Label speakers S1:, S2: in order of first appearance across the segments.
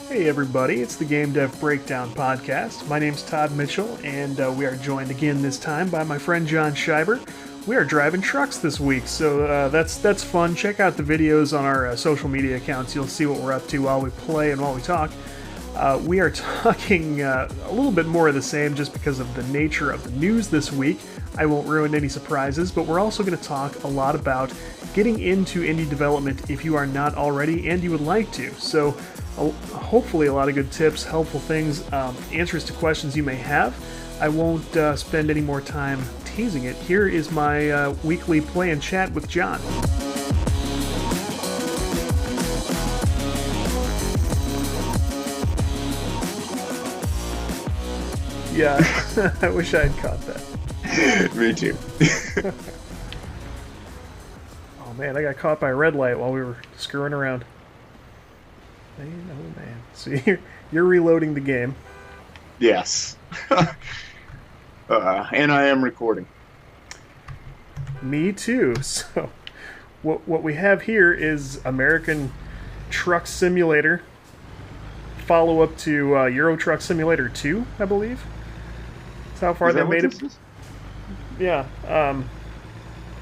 S1: Hey everybody, it's the Game Dev Breakdown Podcast. My name's Todd Mitchell, and we are joined again this time by my friend John Scheiber. We are driving trucks this week, so that's fun. Check out the videos on our social media accounts. You'll see what we're up to while we play and while we talk. We are talking a little bit more of the same just because of the nature of the news this week. I won't ruin any surprises, but we're also going to talk a lot about getting into indie development if you are not already and you would like to. So hopefully a lot of good tips, helpful things, answers to questions you may have. I won't spend any more time teasing it. Here is my weekly play and chat with John. Yeah, I wish I had caught that.
S2: Me too.
S1: Oh man, I got caught by a red light while we were screwing around. Man, oh man. So you're reloading the game.
S2: Yes. And I am recording.
S1: Me too. So what we have here is American Truck Simulator, follow-up to Euro Truck Simulator 2, I believe. That's how far they made it. Yeah.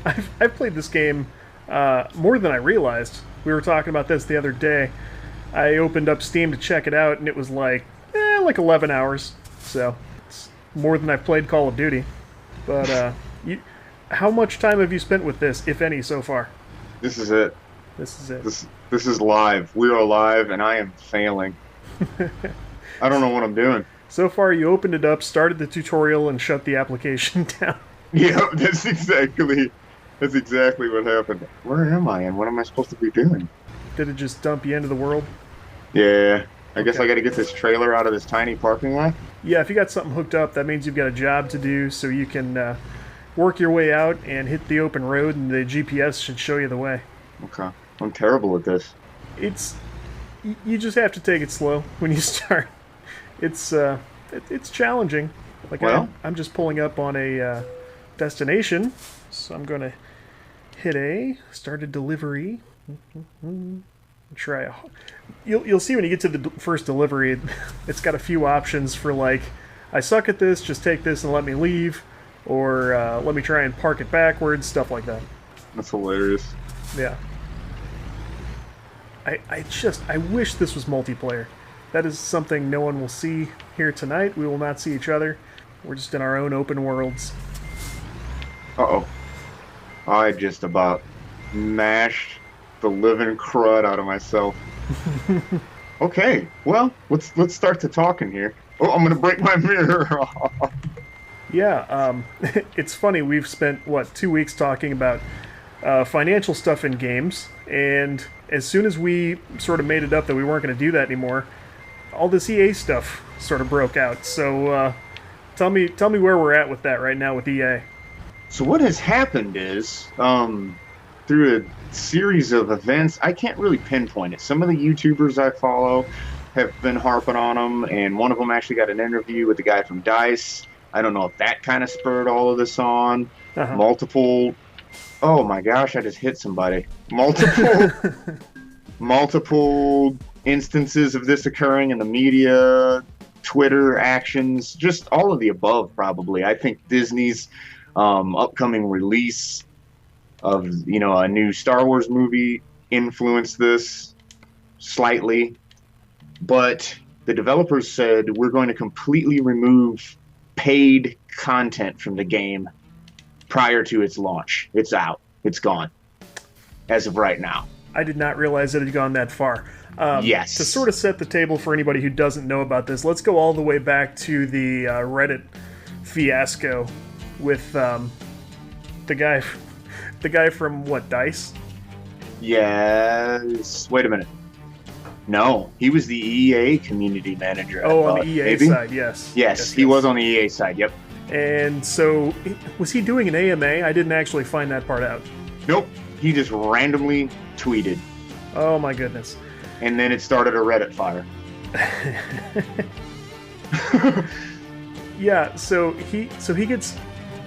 S1: I've played this game more than I realized. We were talking about this the other day. I opened up Steam to check it out, and it was like 11 hours. So it's more than I've played Call of Duty. But how much time have you spent with this, if any, so far?
S2: This is it.
S1: This is it.
S2: This is live. We are live, and I am failing. I don't know what I'm doing.
S1: So far, you opened it up, started the tutorial, and shut the application down.
S2: Yeah, that's exactly what happened. Where am I, and what am I supposed to be doing?
S1: Did it just dump you into the world?
S2: Yeah, I guess I got to get this trailer out of this tiny parking lot.
S1: Yeah, if you got something hooked up, that means you've got a job to do, so you can work your way out and hit the open road, and the GPS should show you the way.
S2: Okay, I'm terrible at this.
S1: You just have to take it slow when you start. It's challenging. Like,
S2: well,
S1: I'm just pulling up on a destination, so I'm going to hit a started delivery. Try. You'll see when you get to the first delivery, it's got a few options for like, I suck at this, just take this and let me leave, or let me try and park it backwards, stuff like that.
S2: That's hilarious.
S1: Yeah. I wish this was multiplayer. That is something no one will see here tonight. We will not see each other. We're just in our own open worlds.
S2: Uh-oh. I just about mashed the living crud out of myself. Okay, well, let's start to talking here. Oh, I'm gonna break my mirror off.
S1: Yeah, it's funny. We've spent 2 weeks talking about financial stuff in games, and as soon as we sort of made it up that we weren't going to do that anymore, all this EA stuff sort of broke out. So tell me where we're at with that right now with EA.
S2: So what has happened is, through a series of events, I can't really pinpoint it. Some of the YouTubers I follow have been harping on them, and one of them actually got an interview with the guy from DICE. I don't know if that kind of spurred all of this on. Multiple... Oh my gosh, I just hit somebody. Multiple instances of this occurring in the media, Twitter actions, just all of the above, probably. I think Disney's upcoming release of, a new Star Wars movie influenced this slightly. But the developers said, we're going to completely remove paid content from the game prior to its launch. It's out. It's gone. As of right now.
S1: I did not realize it had gone that far.
S2: Yes.
S1: To sort of set the table for anybody who doesn't know about this, let's go all the way back to the Reddit fiasco with the guy from DICE?
S2: Yes. Wait a minute. No, he was the EA community manager.
S1: On the EA side, yes.
S2: Yes, he was on the EA side, yep.
S1: And so, was he doing an AMA? I didn't actually find that part out.
S2: Nope, he just randomly tweeted.
S1: Oh my goodness.
S2: And then it started a Reddit fire.
S1: Yeah, so he gets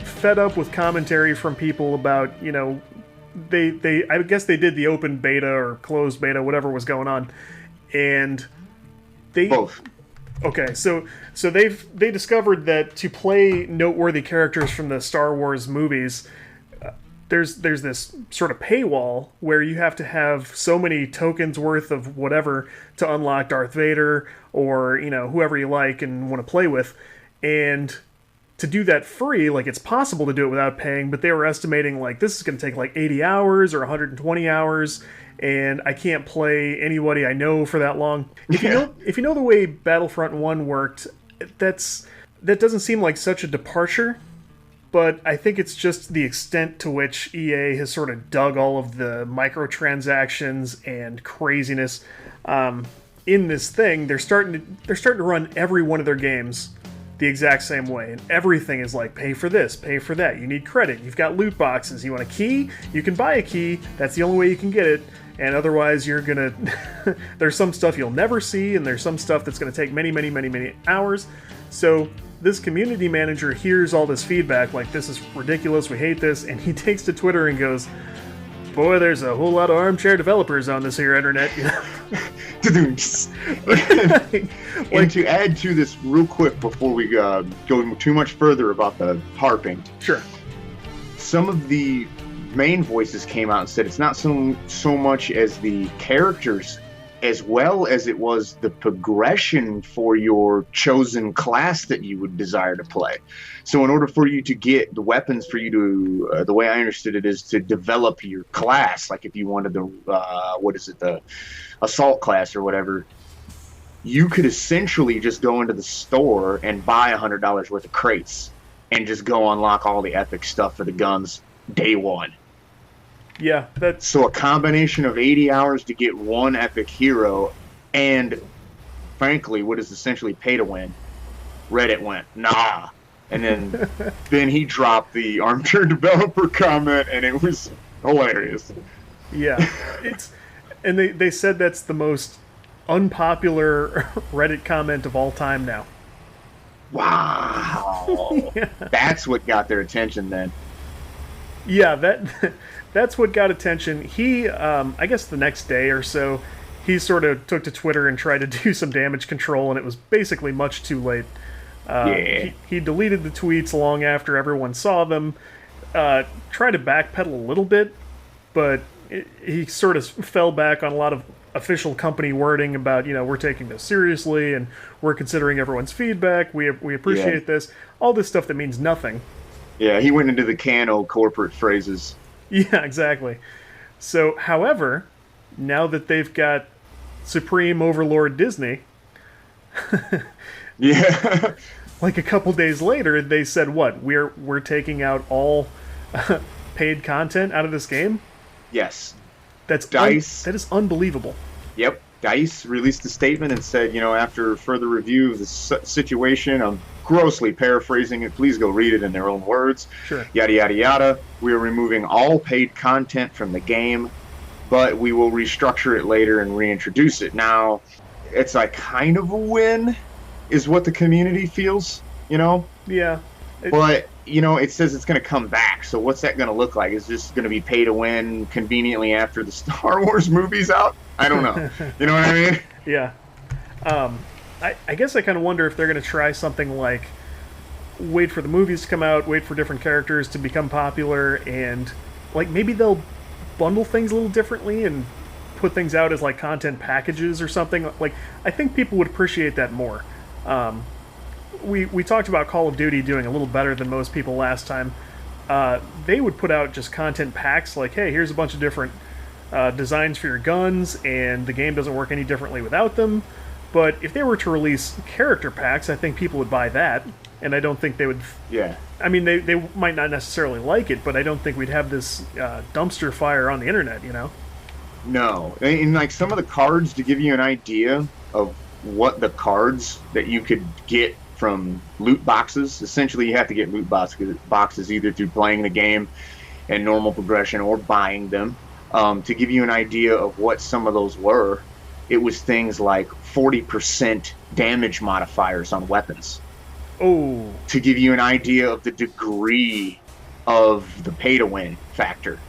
S1: fed up with commentary from people about, I guess they did the open beta or closed beta, whatever was going on, and They
S2: Both.
S1: Okay, so they discovered that to play noteworthy characters from the Star Wars movies, there's this sort of paywall where you have to have so many tokens worth of whatever to unlock Darth Vader or whoever you like and want to play with, and to do that free, like it's possible to do it without paying, but they were estimating like this is going to take like 80 hours or 120 hours, and I can't play anybody I know for that long. If you know the way Battlefront 1 worked, that doesn't seem like such a departure, but I think it's just the extent to which EA has sort of dug all of the microtransactions and craziness in this thing. They're starting to run every one of their games the exact same way, and everything is like pay for this, pay for that, you need credit, you've got loot boxes, you want a key, you can buy a key, that's the only way you can get it, and otherwise you're gonna there's some stuff you'll never see, and there's some stuff that's gonna take many hours. So this community manager hears all this feedback like this is ridiculous, we hate this, and he takes to Twitter and goes, boy, there's a whole lot of armchair developers on this here internet.
S2: And to add to this real quick before we go too much further about the harping.
S1: Sure.
S2: Some of the main voices came out and said it's not so much as the characters as well as it was the progression for your chosen class that you would desire to play. So in order for you to get the weapons for you to, the way I understood it is to develop your class, like if you wanted the, the assault class or whatever, you could essentially just go into the store and buy $100 worth of crates and just go unlock all the epic stuff for the guns day one.
S1: Yeah, that's...
S2: So a combination of 80 hours to get one epic hero and, frankly, what is essentially pay to win. Reddit went, nah. And then he dropped the armchair developer comment, and it was hilarious.
S1: Yeah. And they said that's the most unpopular Reddit comment of all time now.
S2: Wow. Yeah. That's what got their attention then.
S1: Yeah, that's what got attention. He, I guess the next day or so, he sort of took to Twitter and tried to do some damage control, and it was basically much too late. He deleted the tweets long after everyone saw them, tried to backpedal a little bit, but he sort of fell back on a lot of official company wording about, we're taking this seriously, and we're considering everyone's feedback, we appreciate this, all this stuff that means nothing.
S2: Yeah, he went into the Cano corporate phrases.
S1: Yeah, exactly. So, however, now that they've got Supreme Overlord Disney,
S2: yeah,
S1: like a couple days later, they said, "What? We're taking out all paid content out of this game."
S2: Yes,
S1: that's
S2: DICE.
S1: That is unbelievable.
S2: Yep, DICE released a statement and said, after further review of the situation, I'm grossly paraphrasing it. Please go read it in their own words.
S1: Sure.
S2: Yada, yada, yada. We are removing all paid content from the game, but we will restructure it later and reintroduce it. Now, it's like kind of a win, is what the community feels,
S1: Yeah.
S2: But, it says it's going to come back. So what's that going to look like? Is this going to be pay to win conveniently after the Star Wars movie's out? I don't know. You know what I mean?
S1: Yeah. I guess I kind of wonder if they're going to try something like wait for the movies to come out, wait for different characters to become popular, and like maybe they'll bundle things a little differently and put things out as like content packages or something. Like I think people would appreciate that more. We talked about Call of Duty doing a little better than most people last time. They would put out just content packs like, hey, here's a bunch of different designs for your guns, and the game doesn't work any differently without them. But if they were to release character packs, I think people would buy that, and I don't think they would...
S2: Yeah.
S1: I mean, they might not necessarily like it, but I don't think we'd have this dumpster fire on the internet,
S2: No. And like some of the cards, to give you an idea of what the cards that you could get from loot boxes, essentially you have to get loot boxes either through playing the game and normal progression or buying them. To give you an idea of what some of those were, it was things like 40% damage modifiers on weapons.
S1: Oh.
S2: To give you an idea of the degree of the pay-to-win factor.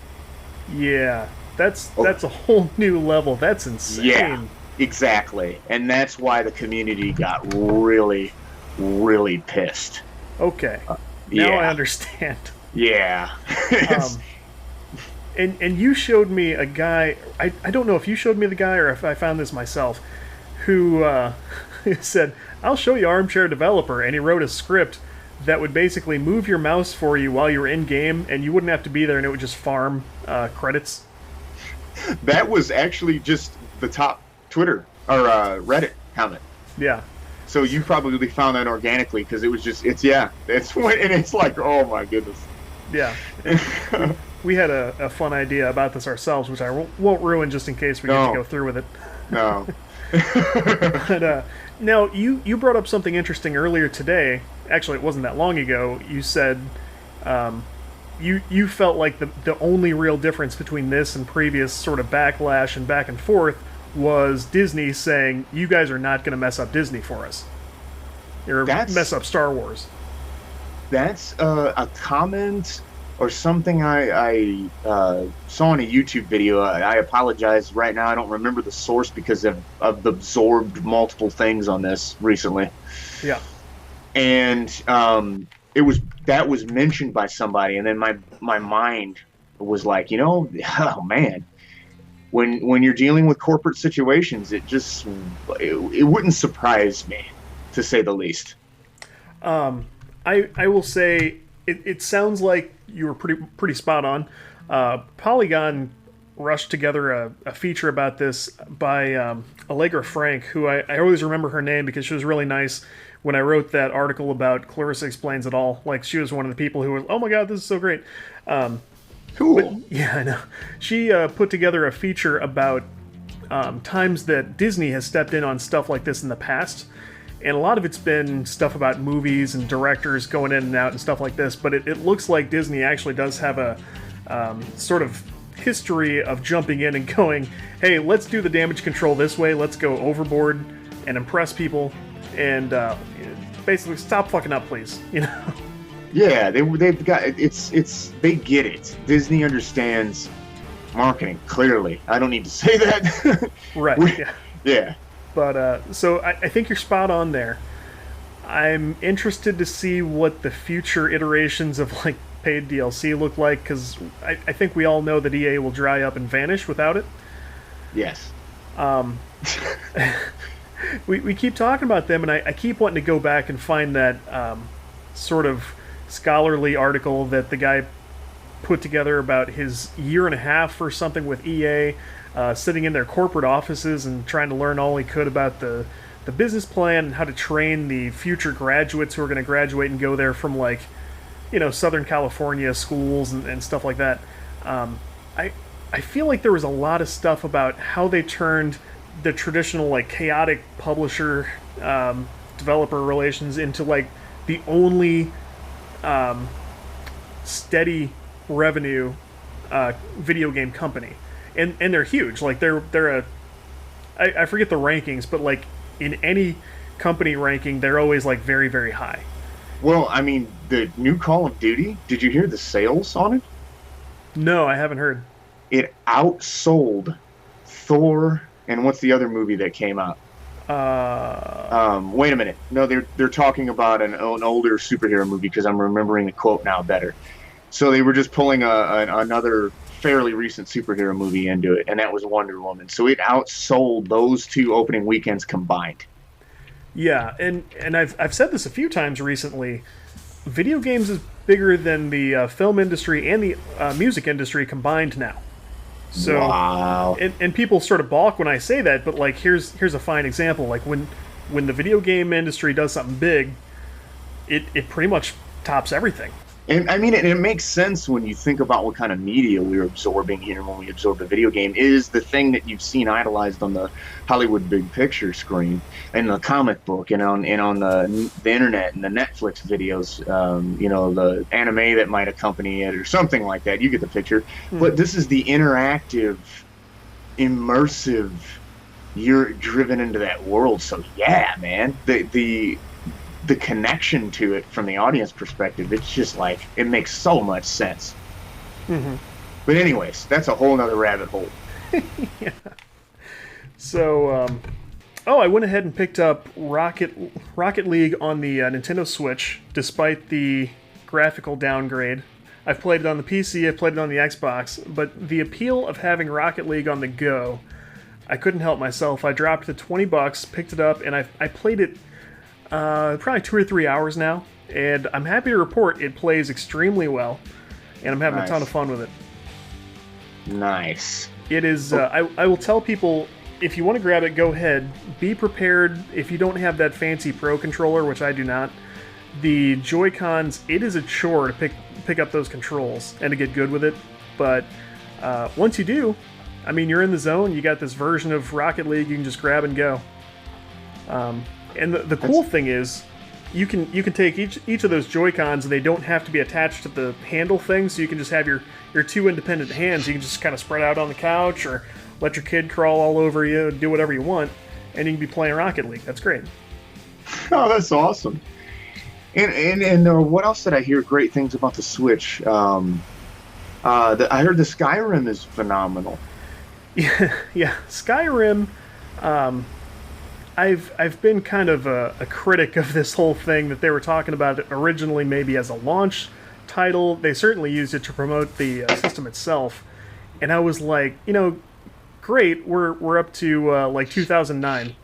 S1: Yeah, that's a whole new level. That's insane.
S2: Yeah. Exactly. And that's why the community got really, really pissed.
S1: Okay. Now I
S2: Yeah.
S1: understand.
S2: Yeah. It's-
S1: Um, and you showed me a guy. I don't know if you showed me the guy or if I found this myself, who said, "I'll show you Armchair Developer," and he wrote a script that would basically move your mouse for you while you were in game, and you wouldn't have to be there, and it would just farm credits.
S2: that was actually just the top Twitter or Reddit comment.
S1: Yeah,
S2: So you probably found that organically because it was just, it's what, and it's like, oh my goodness.
S1: yeah. We had a fun idea about this ourselves, which I won't ruin just in case we get
S2: No.
S1: to go through with it.
S2: No.
S1: But now you brought up something interesting earlier today. Actually, it wasn't that long ago. You said you felt like the only real difference between this and previous sort of backlash and back and forth was Disney saying, "You guys are not going to mess up Disney for us, or mess up Star Wars."
S2: That's a comment or something I saw in a YouTube video. I apologize right now. I don't remember the source because I've absorbed multiple things on this recently.
S1: Yeah.
S2: And that was mentioned by somebody, and then my mind was like, oh man, when you're dealing with corporate situations, it wouldn't surprise me, to say the least.
S1: I will say it sounds like you were pretty spot on. Polygon rushed together a feature about this by Allegra Frank, who I always remember her name because she was really nice when I wrote that article about Clarissa Explains It All. Like, she was one of the people who was, oh my god, this is so great.
S2: Cool.
S1: But, yeah, I know. She put together a feature about times that Disney has stepped in on stuff like this in the past. And a lot of it's been stuff about movies and directors going in and out and stuff like this. But it looks like Disney actually does have a sort of history of jumping in and going, hey, let's do the damage control this way. Let's go overboard and impress people. And basically, stop fucking up, please.
S2: Yeah, they've got they get it. Disney understands marketing clearly. I don't need to say that.
S1: Right. Yeah.
S2: Yeah.
S1: But so I think you're spot on there. I'm interested to see what the future iterations of like paid DLC look like, because I think we all know that EA will dry up and vanish without it.
S2: Yes.
S1: We keep talking about them, and I keep wanting to go back and find that sort of scholarly article that the guy put together about his year and a half or something with EA, sitting in their corporate offices and trying to learn all he could about the business plan and how to train the future graduates who are going to graduate and go there from, like, Southern California schools and stuff like that. I feel like there was a lot of stuff about how they turned the traditional, like, chaotic publisher developer relations into, like, the only steady revenue video game company. And they're huge. Like, they're I forget the rankings, but, like, in any company ranking, they're always, like, very, very high.
S2: Well, I mean, the new Call of Duty, did you hear the sales on it?
S1: No, I haven't heard.
S2: It outsold Thor, and what's the other movie that came out? Wait a minute. No, they're talking about an older superhero movie, because I'm remembering the quote now better. So they were just pulling another fairly recent superhero movie into it, and that was Wonder Woman. So it outsold those two opening weekends combined.
S1: Yeah, and I've said this a few times recently. Video games is bigger than the film industry and the music industry combined now. So,
S2: wow.
S1: And people sort of balk when I say that, but, like, here's a fine example. Like, when the video game industry does something big, it pretty much tops everything.
S2: And I mean, it makes sense when you think about what kind of media we're absorbing here when we absorb a video game. It is the thing that you've seen idolized on the Hollywood big picture screen, and the comic book, and on the internet and the Netflix videos. The anime that might accompany it or something like that. You get the picture. But this is the interactive, immersive. You're driven into that world. So yeah, man, the connection to it from the audience perspective, it's just like, it makes so much sense.
S1: Mm-hmm.
S2: But anyways, that's a whole nother rabbit hole.
S1: Yeah. So, I went ahead and picked up Rocket League on the Nintendo Switch, despite the graphical downgrade. I've played it on the PC, I've played it on the Xbox, but the appeal of having Rocket League on the go, I couldn't help myself. I dropped the $20, picked it up, and I played it probably 2 or 3 hours now, and I'm happy to report it plays extremely well, and I'm having a ton of fun with it.
S2: Nice.
S1: It is, I will tell people, if you want to grab it, go ahead. Be prepared if you don't have that fancy Pro controller, which I do not. The Joy-Cons, it is a chore to pick up those controls and to get good with it, but once you do, I mean, you're in the zone. You got this version of Rocket League you can just grab and go. And the cool thing is, you can take each of those Joy-Cons, and they don't have to be attached to the handle thing, so you can just have your two independent hands. You can just kind of spread out on the couch, or let your kid crawl all over you, do whatever you want, and you can be playing Rocket League. That's great.
S2: Oh, that's awesome. And what else did I hear great things about the Switch? I heard the Skyrim is phenomenal.
S1: Yeah, Skyrim. I've been kind of a critic of this whole thing, that they were talking about it originally maybe as a launch title. They certainly used it to promote the system itself, and I was like, great, we're up to like 2009.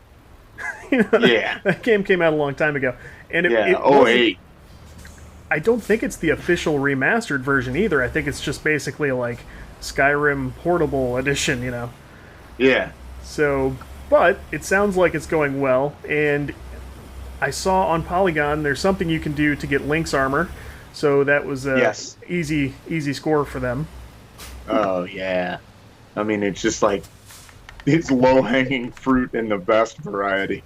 S2: Yeah,
S1: that game came out a long time ago, and it
S2: 08.
S1: I don't think it's the official remastered version either. I think it's just basically like Skyrim Portable Edition,
S2: Yeah.
S1: So, but it sounds like it's going well, and I saw on Polygon there's something you can do to get Link's armor, so that was a easy score for them.
S2: Oh yeah, I mean, it's just like, it's low-hanging fruit in the best variety.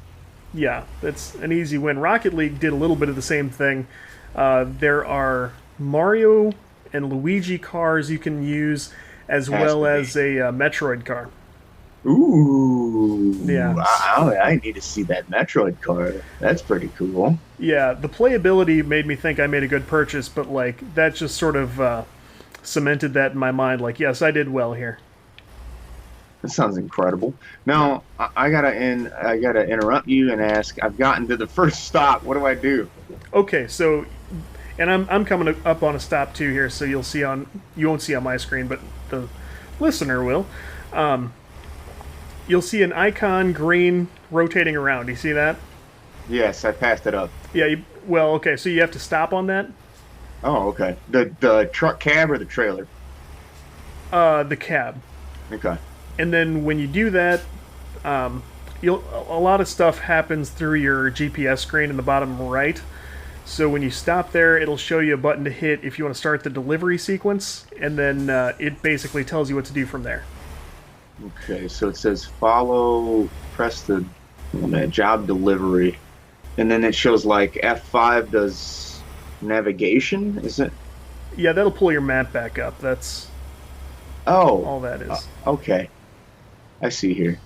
S1: Yeah, that's an easy win. Rocket League did a little bit of the same thing. There are Mario and Luigi cars you can use, as well as a Metroid car.
S2: Ooh.
S1: Yeah.
S2: I need to see that Metroid car. That's pretty cool.
S1: Yeah, the playability made me think I made a good purchase, but like that just sort of cemented that in my mind. Like, yes, I did well here.
S2: That sounds incredible. Now, I gotta interrupt you and ask. I've gotten to the first stop. What do I do?
S1: Okay, so, and I'm coming up on a stop too here, so you won't see on my screen, but the listener will. You'll see an icon green rotating around. Do you see that?
S2: Yes, I passed it up.
S1: Yeah. Okay. So you have to stop on that.
S2: Oh, okay. The truck cab or the trailer?
S1: The cab.
S2: Okay.
S1: And then when you do that, a lot of stuff happens through your GPS screen in the bottom right. So when you stop there, it'll show you a button to hit if you want to start the delivery sequence, and then it basically tells you what to do from there.
S2: Okay, so it says press the job delivery, and then it shows like F5 does navigation, is it?
S1: Yeah, that'll pull your map back up. That's all that is.
S2: Okay, I see here.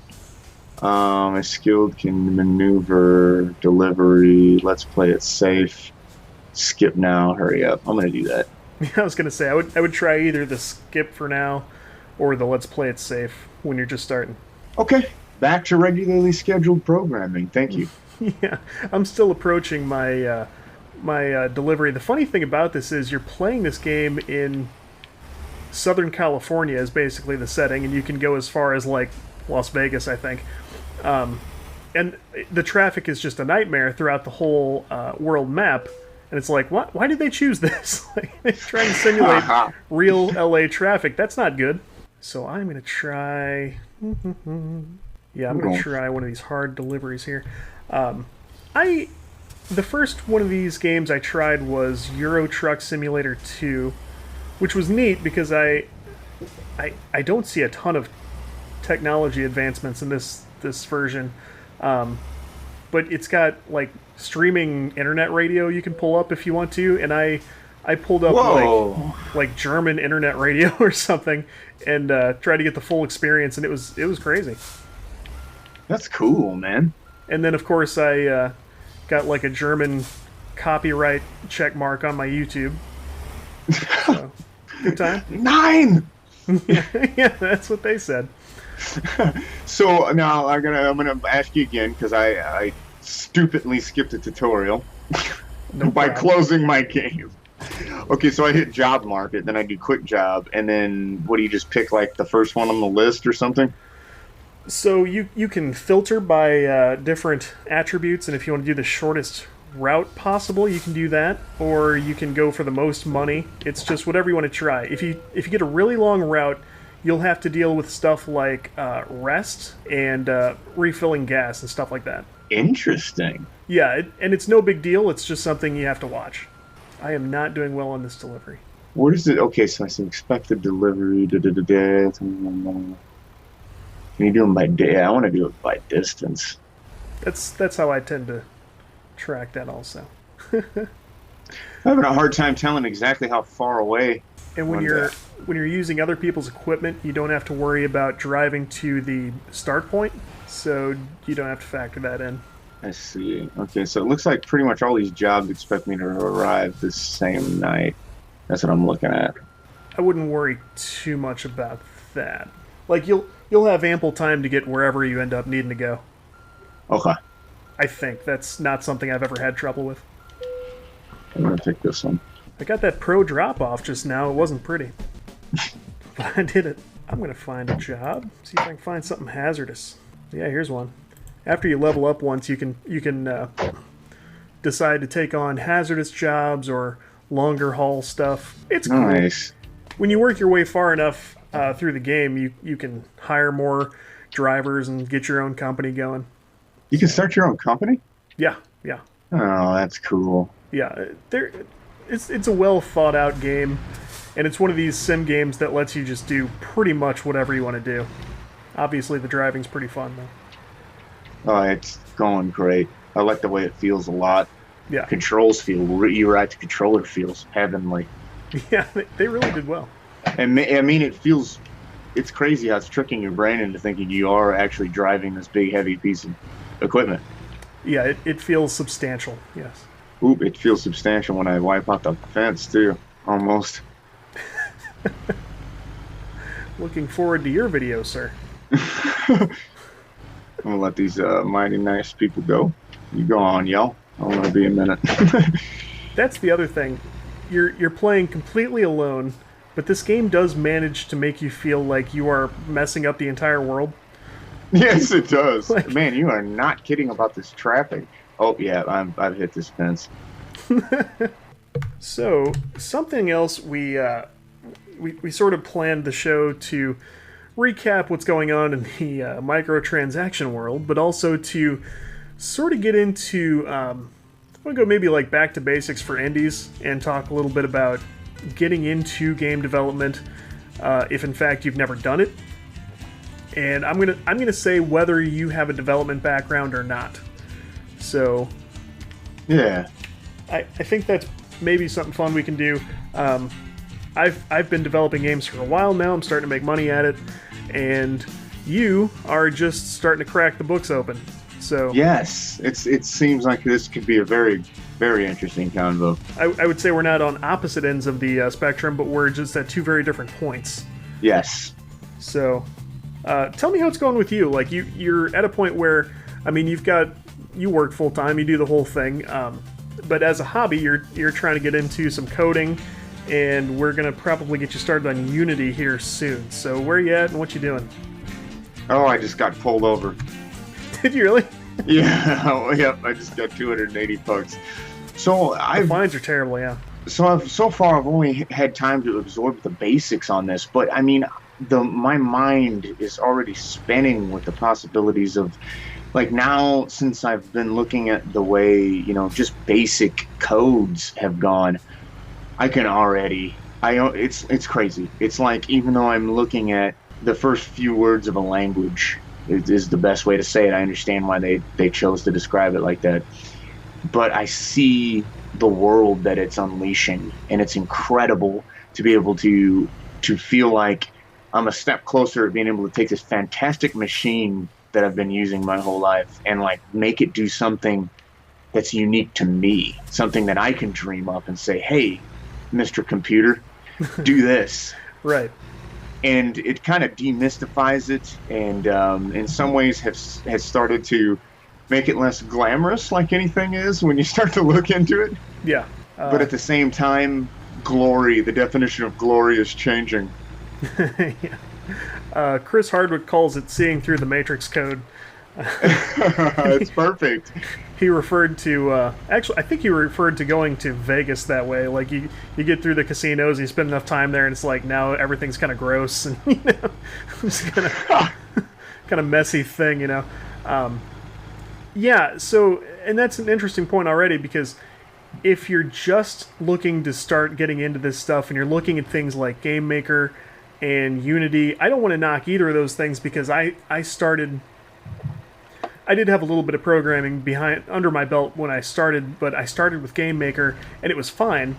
S2: A skilled can maneuver delivery. Let's play it safe. Skip now. Hurry up. I'm gonna do that.
S1: I was gonna say I would try either the skip for now, or the let's play it safe when you're just starting.
S2: Okay, back to regularly scheduled programming. Thank you.
S1: Yeah, I'm still approaching my my delivery. The funny thing about this is you're playing this game in Southern California is basically the setting, and you can go as far as like Las Vegas, I think. And the traffic is just a nightmare throughout the whole world map. And it's like, what? Why did they choose this? Like, they're trying to simulate real LA traffic. That's not good. So I'm going to try... Yeah, I'm going to try one of these hard deliveries here. The first one of these games I tried was Euro Truck Simulator 2, which was neat because I don't see a ton of technology advancements in this version. But it's got like streaming internet radio you can pull up if you want to, and I pulled up like German internet radio or something and tried to get the full experience, and it was crazy.
S2: That's cool, man.
S1: And then of course I got like a German copyright check mark on my YouTube. So, good time.
S2: 9.
S1: Yeah, that's what they said.
S2: So now I'm gonna ask you again because I stupidly skipped a tutorial
S1: No
S2: by
S1: problem.
S2: closing my game. Okay, so I hit job market, then I do quick job, and then what do you just pick like the first one on the list or something?
S1: So you can filter by different attributes, and if you want to do the shortest route possible, you can do that, or you can go for the most money. It's just whatever you want to try. If you get a really long route, you'll have to deal with stuff like rest and refilling gas and stuff like that.
S2: Interesting.
S1: Yeah, and it's no big deal. It's just something you have to watch. I am not doing well on this delivery.
S2: What is it? Okay, so I see expected delivery. Da, da, da, da. Can you do them by day? I want to do it by distance.
S1: That's how I tend to track that also.
S2: I'm having a hard time telling exactly how far away.
S1: And when
S2: One
S1: you're
S2: day.
S1: when you're using other people's equipment, you don't have to worry about driving to the start point, so you don't have to factor that in.
S2: I see. Okay, so it looks like pretty much all these jobs expect me to arrive this same night. That's what I'm looking at.
S1: I wouldn't worry too much about that. Like you'll have ample time to get wherever you end up needing to go.
S2: Okay,
S1: I think that's not something I've ever had trouble with.
S2: I'm gonna take this one.
S1: I got that pro drop off just now. It wasn't pretty, but I did it. I'm gonna find a job. See if I can find something hazardous. Yeah, here's one. After you level up once, you can decide to take on hazardous jobs or longer haul stuff. It's cool.
S2: Nice.
S1: When you work your way far enough through the game, you can hire more drivers and get your own company going.
S2: You can start your own company?
S1: Yeah, yeah,
S2: Oh, that's cool.
S1: yeah. It's a well thought out game, and it's one of these sim games that lets you just do pretty much whatever you want to do. Obviously, the driving's pretty fun though.
S2: Oh, it's going great. I like the way it feels a lot.
S1: Yeah,
S2: Controls feel, you right, the controller feels heavenly.
S1: yeah. They really did well.
S2: And I mean, it feels, it's crazy how it's tricking your brain into thinking you are actually driving this big, heavy piece of equipment.
S1: Yeah, it feels substantial. Yes.
S2: Oop, it feels substantial when I wipe out the fence, too. Almost.
S1: Looking forward to your video, sir.
S2: I'm gonna let these mighty nice people go. You go on, yo. I'm gonna be a minute.
S1: That's the other thing. You're playing completely alone, but this game does manage to make you feel like you are messing up the entire world.
S2: Yes, it does.
S1: Like-
S2: Man, you are not kidding about this traffic. Oh, yeah, I've hit this fence.
S1: So something else we sort of planned the show to recap what's going on in the microtransaction world, but also to sort of get into I'm gonna go maybe like back to basics for indies and talk a little bit about getting into game development if in fact you've never done it. And I'm gonna say whether you have a development background or not. So
S2: Yeah.
S1: I think that's maybe something fun we can do. I've been developing games for a while now. I'm starting to make money at it, and you are just starting to crack the books open. So
S2: Yes, it seems like this could be a very, very interesting convo.
S1: I would say we're not on opposite ends of the spectrum, but we're just at two very different points.
S2: Yes.
S1: So tell me how it's going with you. Like you're at a point where, I mean, you work full time, you do the whole thing, but as a hobby, you're trying to get into some coding, and we're gonna probably get you started on Unity here soon. So where you at and what you doing?
S2: Oh, I just got pulled over.
S1: Did you really?
S2: Yeah, yep, I just got 280 bucks. So
S1: The fines are terrible, yeah.
S2: so far I've only had time to absorb the basics on this, but I mean, my mind is already spinning with the possibilities of, like, now since I've been looking at the way, just basic codes have gone, I can already, it's crazy. It's like, even though I'm looking at the first few words of a language, is the best way to say it. I understand why they chose to describe it like that. But I see the world that it's unleashing, and it's incredible to be able to feel like I'm a step closer to being able to take this fantastic machine that I've been using my whole life and like make it do something that's unique to me, something that I can dream up and say, hey, Mr. Computer, do this.
S1: Right.
S2: and it kind of demystifies it, and in some ways has started to make it less glamorous, like anything is when you start to look into it.
S1: Yeah.
S2: But at the same time, glory, the definition of glory is changing.
S1: Yeah. Chris Hardwick calls it seeing through the Matrix code.
S2: It's perfect.
S1: He referred to actually, I think he referred to going to Vegas that way. Like you get through the casinos, you spend enough time there, and it's like now everything's kind of gross and it's kind of messy thing, Yeah. So, and that's an interesting point already, because if you're just looking to start getting into this stuff and you're looking at things like Game Maker and Unity, I don't want to knock either of those things, because I did have a little bit of programming under my belt when I started, but I started with Game Maker and it was fine.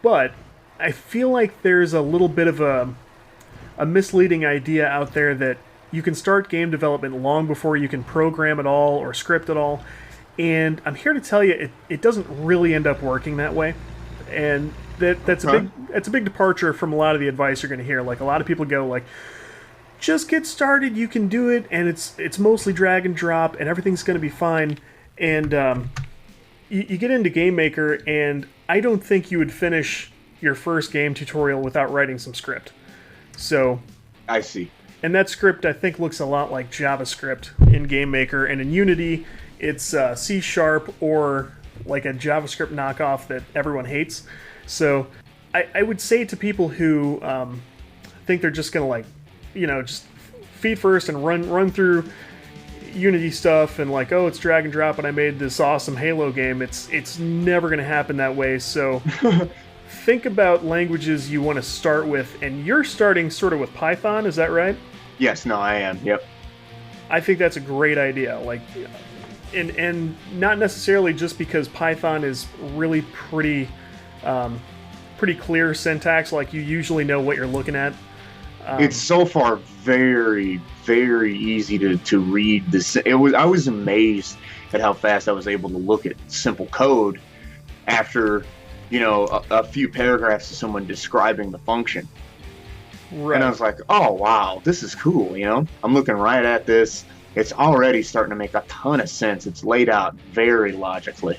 S1: But I feel like there's a little bit of a misleading idea out there that you can start game development long before you can program at all or script at all. And I'm here to tell you, it doesn't really end up working that way. And that's a big departure from a lot of the advice you're going to hear. Like, a lot of people go like, just get started, you can do it, and it's mostly drag and drop, and everything's going to be fine. And you get into Game Maker, and I don't think you would finish your first game tutorial without writing some script. So
S2: I see.
S1: And that script, I think, looks a lot like JavaScript in Game Maker, and in Unity, it's C# or like a JavaScript knockoff that everyone hates. So I would say to people who think they're just going to, like, just feet first and run through Unity stuff and like, oh, it's drag and drop and I made this awesome Halo game. It's never going to happen that way. So think about languages you want to start with, and you're starting sort of with Python, is that right?
S2: Yes, no, I am. Yep.
S1: I think that's a great idea. Like, and not necessarily just because Python is really pretty clear syntax. Like, you usually know what you're looking at.
S2: It's so far very, very easy to read this. I was amazed at how fast I was able to look at simple code after, a few paragraphs of someone describing the function.
S1: Right.
S2: And I was like, oh, wow, this is cool, I'm looking right at this. It's already starting to make a ton of sense. It's laid out very logically.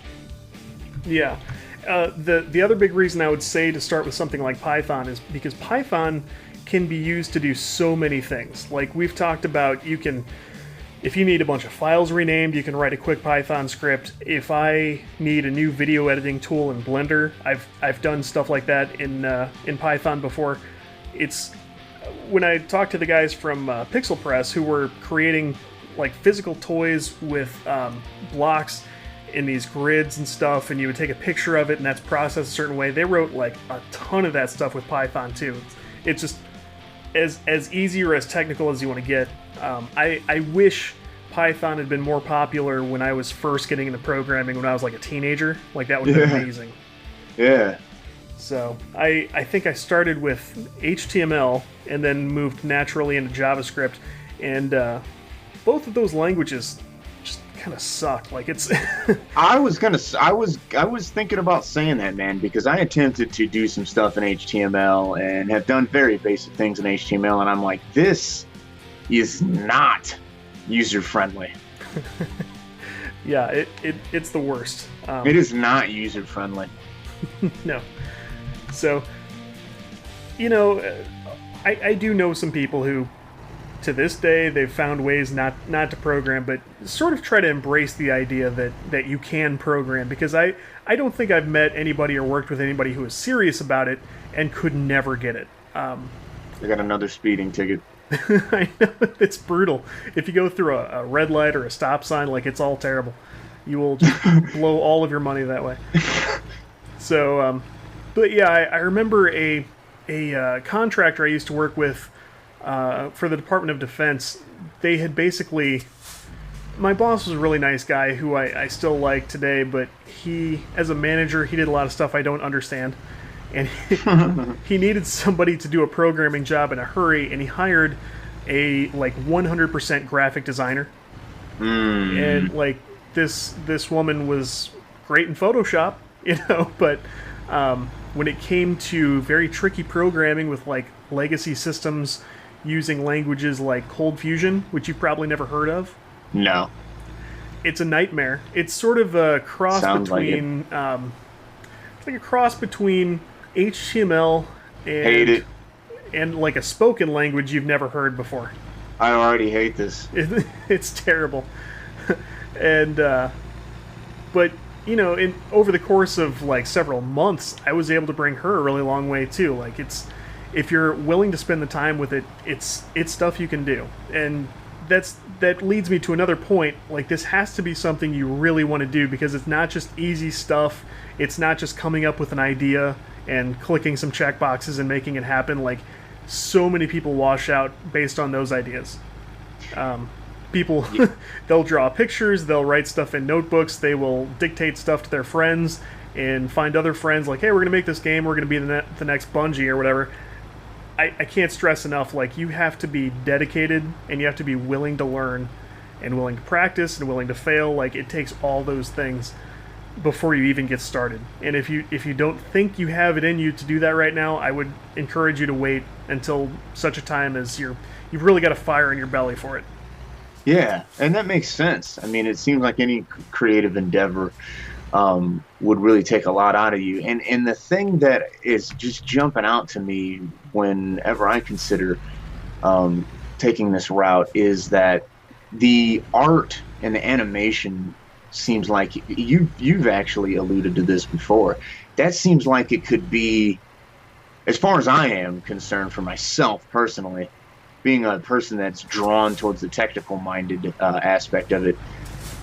S1: Yeah. The other big reason I would say to start with something like Python is because Python can be used to do so many things. Like we've talked about, if you need a bunch of files renamed, you can write a quick Python script. If I need a new video editing tool in Blender, I've done stuff like that in Python before. It's when I talked to the guys from Pixel Press who were creating like physical toys with blocks in these grids and stuff, and you would take a picture of it and that's processed a certain way. They wrote like a ton of that stuff with Python too. It's just as easy or as technical as you want to get. I wish Python had been more popular when I was first getting into programming when I was like a teenager. Like, that would have been amazing.
S2: Yeah.
S1: So I think I started with HTML and then moved naturally into JavaScript, and both of those languages just kind of suck. Like, it's
S2: I was thinking about saying that, man, because I attempted to do some stuff in HTML and have done very basic things in HTML, and I'm like, this is not user friendly.
S1: Yeah, it's the worst.
S2: It is not user friendly.
S1: No. So, I do know some people who, to this day, they've found ways not to program, but sort of try to embrace the idea that you can program, because I don't think I've met anybody or worked with anybody who is serious about it and could never get it.
S2: I got another speeding ticket.
S1: I know, it's brutal. If you go through a red light or a stop sign, like, it's all terrible. You will just blow all of your money that way. So, but yeah, I remember a contractor I used to work with for the Department of Defense. They had basically... My boss was a really nice guy who I still like today, but he, as a manager, he did a lot of stuff I don't understand. And he needed somebody to do a programming job in a hurry, and he hired a, 100% graphic designer. And, this woman was great in Photoshop, but when it came to very tricky programming with, legacy systems using languages like Cold Fusion, which you've probably never heard of.
S2: No.
S1: It's a nightmare. It's sort of a cross
S2: Sounds
S1: between it's like a cross between HTML
S2: Hate it.
S1: and like a spoken language you've never heard before.
S2: I already hate this.
S1: It's terrible. And but you know, over the course of like several months, I was able to bring her a really long way too. Like, it's, if you're willing to spend the time with it, it's stuff you can do. And that leads me to another point. Like, this has to be something you really want to do, because it's not just easy stuff. It's not just coming up with an idea and clicking some checkboxes and making it happen. Like, so many people wash out based on those ideas. People, they'll draw pictures, they'll write stuff in notebooks, they will dictate stuff to their friends and find other friends like, hey, we're going to make this game, we're going to be the next Bungie or whatever. I can't stress enough, like, you have to be dedicated and you have to be willing to learn and willing to practice and willing to fail. Like, it takes all those things before you even get started. And if you don't think you have it in you to do that right now, I would encourage you to wait until such a time as you've really got a fire in your belly for it.
S2: Yeah, and that makes sense. I mean, it seems like any creative endeavor would really take a lot out of you. And the thing that is just jumping out to me whenever I consider taking this route is that the art and the animation seems like you've actually alluded to this before. That seems like it could be, as far as I am concerned for myself personally, being a person that's drawn towards the technical-minded aspect of it,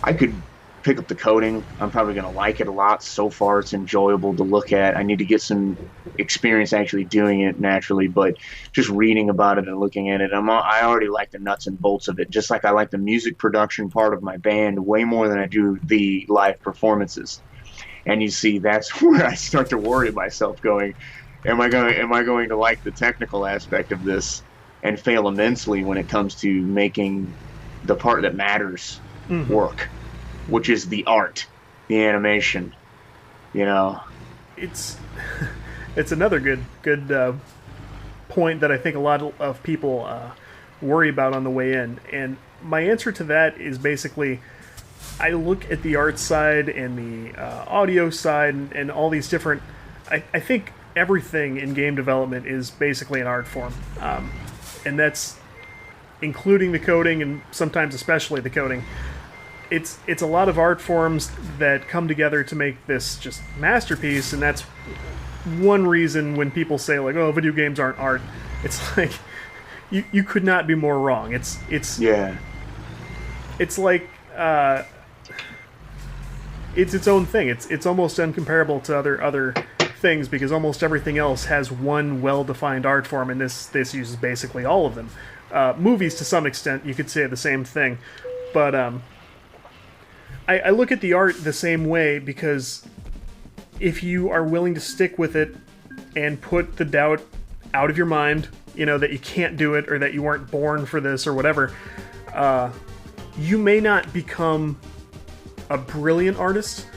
S2: I could pick up the coding. I'm probably going to like it a lot. So far, it's enjoyable to look at. I need to get some experience actually doing it naturally, but just reading about it and looking at it, I already like the nuts and bolts of it, just like I like the music production part of my band way more than I do the live performances. And you see, that's where I start to worry myself going, am I going to like the technical aspect of this and fail immensely when it comes to making the part that matters work, which is the art, the animation, you know?
S1: It's another good point that I think a lot of people worry about on the way in. And my answer to that is basically, I look at the art side and the audio side and all these different... I think everything in game development is basically an art form. And that's including the coding and sometimes especially the coding. It's a lot of art forms that come together to make this just masterpiece, and that's one reason when people say, like, oh, video games aren't art, it's like, you could not be more wrong. It's
S2: yeah.
S1: It's like it's its own thing. It's almost incomparable to other things, because almost everything else has one well-defined art form, and this uses basically all of them. Movies, to some extent, you could say the same thing, but I look at the art the same way, because if you are willing to stick with it and put the doubt out of your mind, you know, that you can't do it or that you weren't born for this or whatever, you may not become a brilliant artist,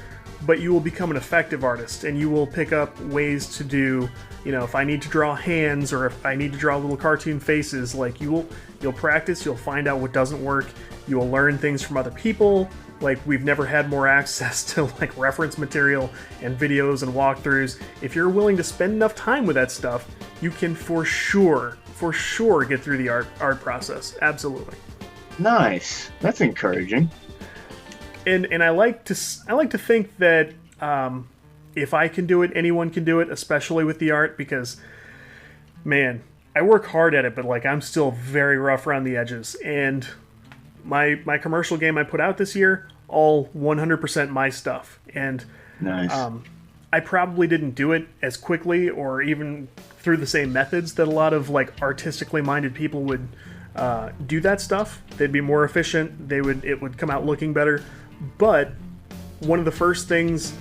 S1: but you will become an effective artist, and you will pick up ways to do, you know, if I need to draw hands or if I need to draw little cartoon faces, like, you'll practice, you'll find out what doesn't work, you will learn things from other people. Like, we've never had more access to, like, reference material and videos and walkthroughs. If you're willing to spend enough time with that stuff, you can for sure get through the art process. Absolutely.
S2: Nice. That's encouraging.
S1: And I like to think that if I can do it, anyone can do it, especially with the art, because, man, I work hard at it, but, like, I'm still very rough around the edges. And my commercial game I put out this year, all 100% my stuff. And
S2: nice.
S1: I probably didn't do it as quickly or even through the same methods that a lot of, like, artistically minded people would do that stuff. They'd be more efficient. It would come out looking better. But one of the first things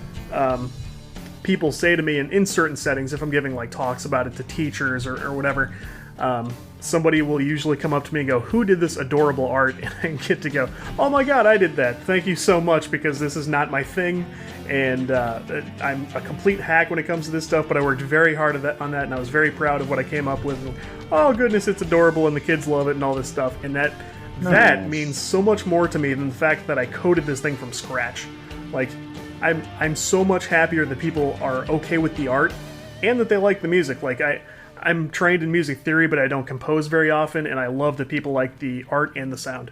S1: people say to me in certain settings, if I'm giving, like, talks about it to teachers or whatever, somebody will usually come up to me and go, who did this adorable art? And I get to go, oh my god, I did that. Thank you so much, because this is not my thing. And I'm a complete hack when it comes to this stuff, but I worked very hard on that, and I was very proud of what I came up with. And, oh goodness, it's adorable, and the kids love it, and all this stuff. And that means so much more to me than the fact that I coded this thing from scratch. Like, I'm so much happier that people are okay with the art, and that they like the music. Like, I'm trained in music theory, but I don't compose very often, and I love that people like the art and the sound.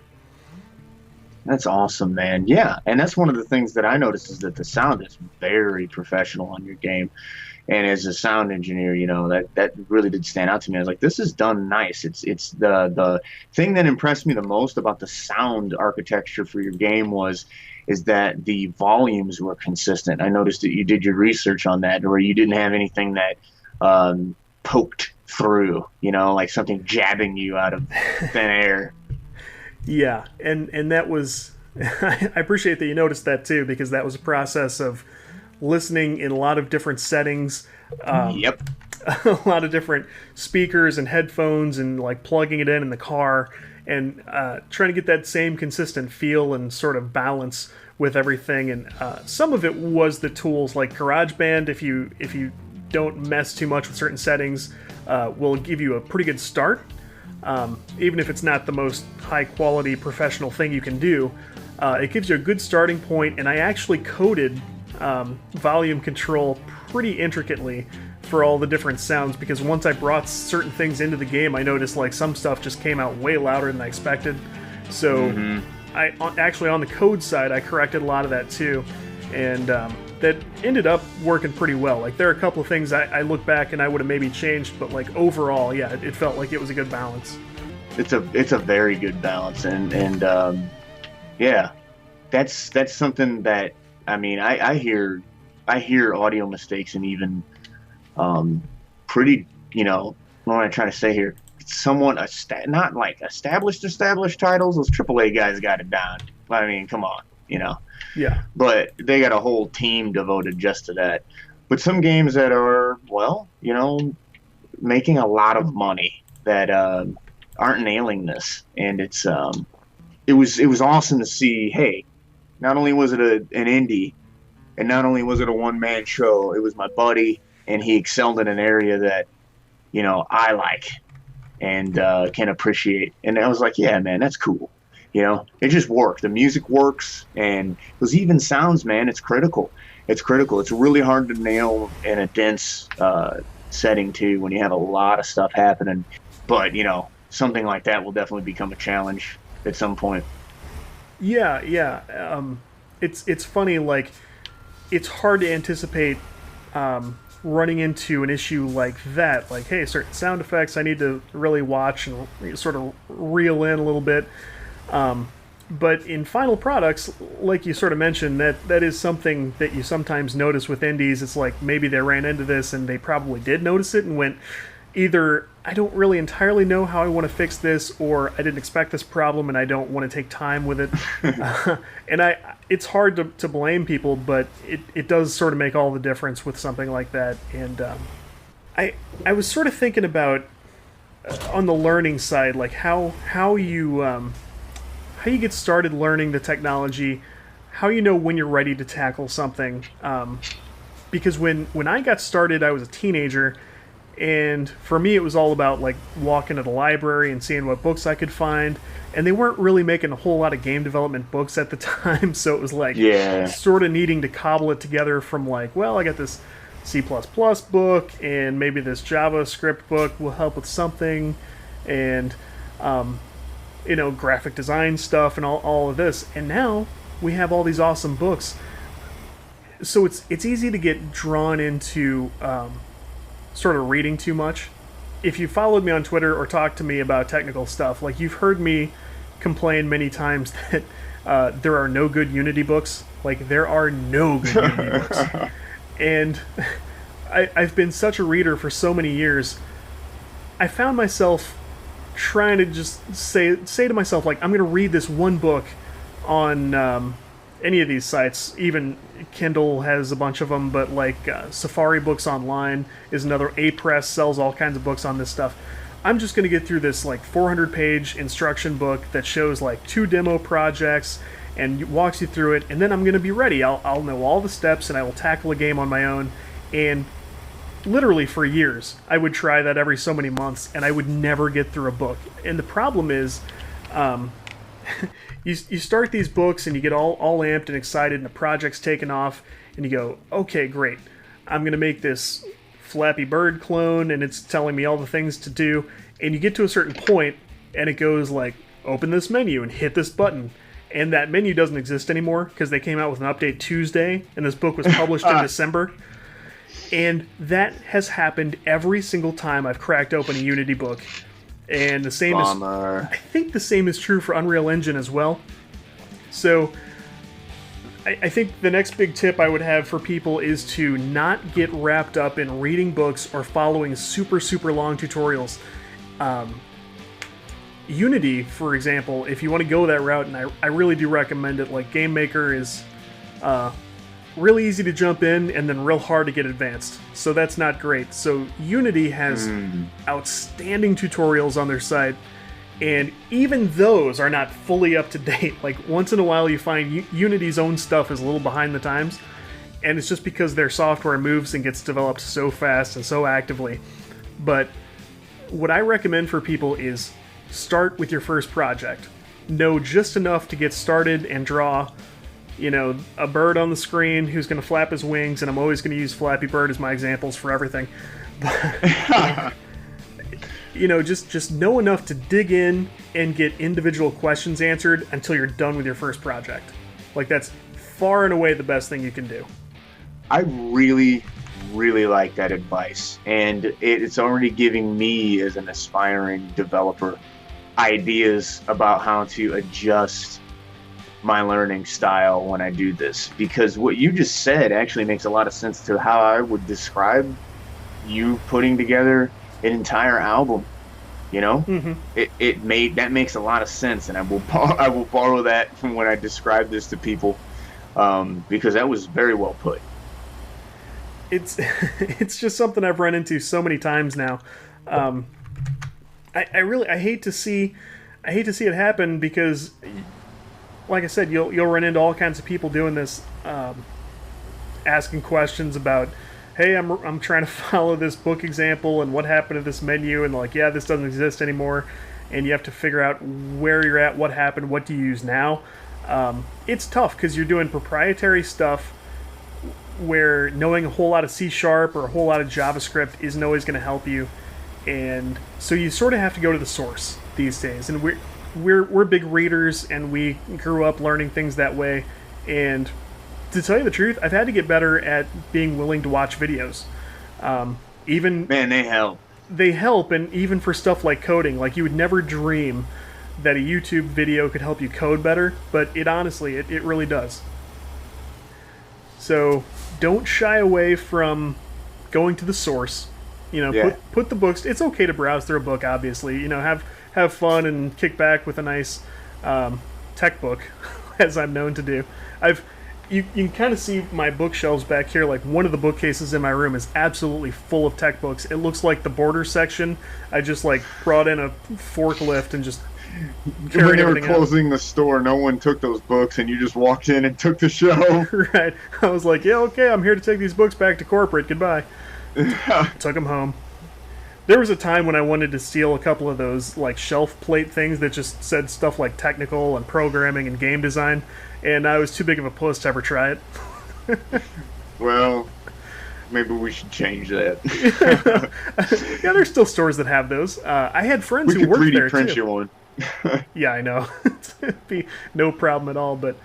S2: That's awesome, man. Yeah, and that's one of the things that I noticed is that the sound is very professional on your game. And as a sound engineer, you know, that really did stand out to me. I was like, this is done nice. It's the thing that impressed me the most about the sound architecture for your game is that the volumes were consistent. I noticed that you did your research on that, where you didn't have anything that poked through, you know, like something jabbing you out of thin air.
S1: Yeah, and that was I appreciate that you noticed that too, because that was a process of listening in a lot of different settings.
S2: Yep.
S1: A lot of different speakers and headphones, and like plugging it in the car, and trying to get that same consistent feel and sort of balance with everything. And some of it was the tools like GarageBand. If you don't mess too much with certain settings, will give you a pretty good start. Even if it's not the most high quality professional thing you can do, it gives you a good starting point. And I actually coded volume control pretty intricately for all the different sounds, because once I brought certain things into the game, I noticed like some stuff just came out way louder than I expected. So I actually, on the code side, I corrected a lot of that too, and that ended up working pretty well. Like, there are a couple of things I look back and I would have maybe changed, but like overall, yeah, it felt like it was a good balance.
S2: It's a very good balance, and yeah, that's something that, I mean, I hear audio mistakes, and even pretty, you know, what am I trying to say here? Someone not like established titles. Those AAA guys got it down. I mean, come on, you know.
S1: Yeah.
S2: But they got a whole team devoted just to that. But some games that are, well, you know, making a lot of money that aren't nailing this, and it was awesome to see. Hey, not only was it an indie, and not only was it a one-man show, it was my buddy, and he excelled in an area that, you know, I like and can appreciate. And I was like, yeah, man, that's cool. You know, it just worked. The music works, and those even sounds, man, it's critical. It's critical. It's really hard to nail in a dense setting, too, when you have a lot of stuff happening. But, you know, something like that will definitely become a challenge at some point.
S1: Yeah. It's funny, like, it's hard to anticipate running into an issue like that. Like, hey, certain sound effects I need to really watch and sort of reel in a little bit. But in final products, like you sort of mentioned, that is something that you sometimes notice with indies. It's like maybe they ran into this and they probably did notice it and went, either I don't really entirely know how I want to fix this, or I didn't expect this problem and I don't want to take time with it. And it's hard to blame people, but it does sort of make all the difference with something like that. And I was sort of thinking about on the learning side, like how you get started learning the technology, how you know when you're ready to tackle something. Because when I got started, I was a teenager, and for me it was all about like walking to the library and seeing what books I could find, and they weren't really making a whole lot of game development books at the time, so it was like sort of needing to cobble it together from like, well, I got this C++ book, and maybe this JavaScript book will help with something, and you know, graphic design stuff and all of this. And now we have all these awesome books. So it's easy to get drawn into sort of reading too much. If you followed me on Twitter or talked to me about technical stuff, like, you've heard me complain many times that there are no good Unity books. Like, there are no good Unity books. And I've been such a reader for so many years. I found myself trying to just say to myself, like, I'm going to read this one book on any of these sites. Even Kindle has a bunch of them, but like Safari Books Online is another. Apress sells all kinds of books on this stuff. I'm just going to get through this like 400-page instruction book that shows like 2 demo projects and walks you through it, and then I'm going to be ready. I'll know all the steps, and I will tackle a game on my own. And literally for years, I would try that every so many months, and I would never get through a book. And the problem is, you start these books, and you get all amped and excited, and the project's taken off, and you go, okay, great. I'm going to make this Flappy Bird clone, and it's telling me all the things to do. And you get to a certain point, and it goes like, open this menu and hit this button. And that menu doesn't exist anymore because they came out with an update Tuesday, and this book was published in December. And that has happened every single time I've cracked open a Unity book. And the same
S2: Bummer.
S1: I think the same is true for Unreal Engine as well. So I think the next big tip I would have for people is to not get wrapped up in reading books or following super, super long tutorials. Unity, for example, if you want to go that route, and I really do recommend it, like GameMaker is really easy to jump in and then real hard to get advanced. So that's not great. So Unity has outstanding tutorials on their site, and even those are not fully up to date. Like once in a while you find Unity's own stuff is a little behind the times, and it's just because their software moves and gets developed so fast and so actively. But what I recommend for people is start with your first project. Know just enough to get started and draw, a bird on the screen who's going to flap his wings, and I'm always going to use Flappy Bird as my examples for everything. But, just know enough to dig in and get individual questions answered until you're done with your first project. Like, that's far and away the best thing you can do.
S2: I really like that advice, and it's already giving me, as an aspiring developer, ideas about how to adjust my learning style when I do this, because what you just said actually makes a lot of sense to how I would describe you putting together an entire album. That makes a lot of sense, and I will borrow that from when I describe this to people, because that was very well put.
S1: It's just something I've run into so many times now. I hate to see it happen, because, like I said, you'll run into all kinds of people doing this, asking questions about, hey, I'm trying to follow this book example, and what happened to this menu, and like, yeah, this doesn't exist anymore, and you have to figure out where you're at, what happened, what do you use now. It's tough because you're doing proprietary stuff where knowing a whole lot of C# or a whole lot of JavaScript isn't always going to help you, and so you sort of have to go to the source these days. And we're big readers, and we grew up learning things that way. And to tell you the truth, I've had to get better at being willing to watch videos.
S2: They help.
S1: They help, and even for stuff like coding, like you would never dream that a YouTube video could help you code better, but it honestly, it really does. So don't shy away from going to the source. Put the books. It's okay to browse through a book, obviously. Have fun and kick back with a nice tech book, as I'm known to do. You can kind of see my bookshelves back here. Like, one of the bookcases in my room is absolutely full of tech books. It looks like the border section. I just brought in a forklift and just
S2: when they were closing the store, no one took those books, and you just walked in and took the show.
S1: Right. I was like, yeah, okay, I'm here to take these books back to corporate. Goodbye. Took them home. There was a time when I wanted to steal a couple of those shelf plate things that just said stuff like technical and programming and game design, and I was too big of a puss to ever try it.
S2: Well, maybe we should change that.
S1: Yeah, there's still stores that have those. I had friends who worked there too.
S2: We could 3D print you one.
S1: Yeah, I know. It'd be no problem at all, but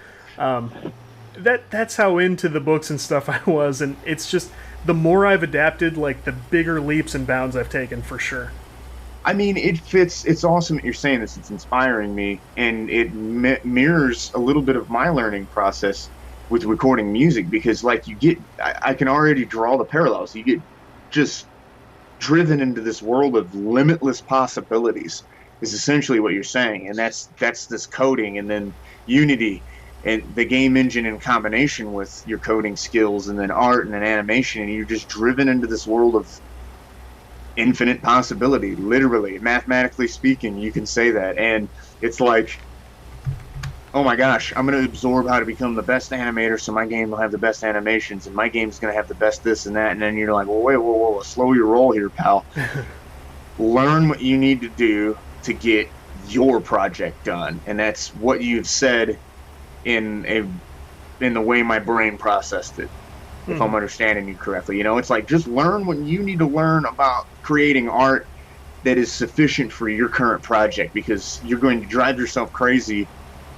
S1: that's how into the books and stuff I was, and it's just, the more I've adapted, the bigger leaps and bounds I've taken, for sure.
S2: I mean, it fits. It's awesome that you're saying this. It's inspiring me, and it mirrors a little bit of my learning process with recording music, because I can already draw the parallels. You get just driven into this world of limitless possibilities, is essentially what you're saying. And that's this coding, and then Unity and the game engine in combination with your coding skills, and then art and then animation, and you're just driven into this world of infinite possibility. Literally, mathematically speaking, you can say that. And it's like, oh my gosh, I'm going to absorb how to become the best animator, so my game will have the best animations, and my game's going to have the best this and that. And then you're like, well, wait, whoa, slow your roll here, pal. Learn what you need to do to get your project done, and that's what you've said in the way my brain processed it. If I'm understanding you correctly, it's like just learn what you need to learn about creating art that is sufficient for your current project, because you're going to drive yourself crazy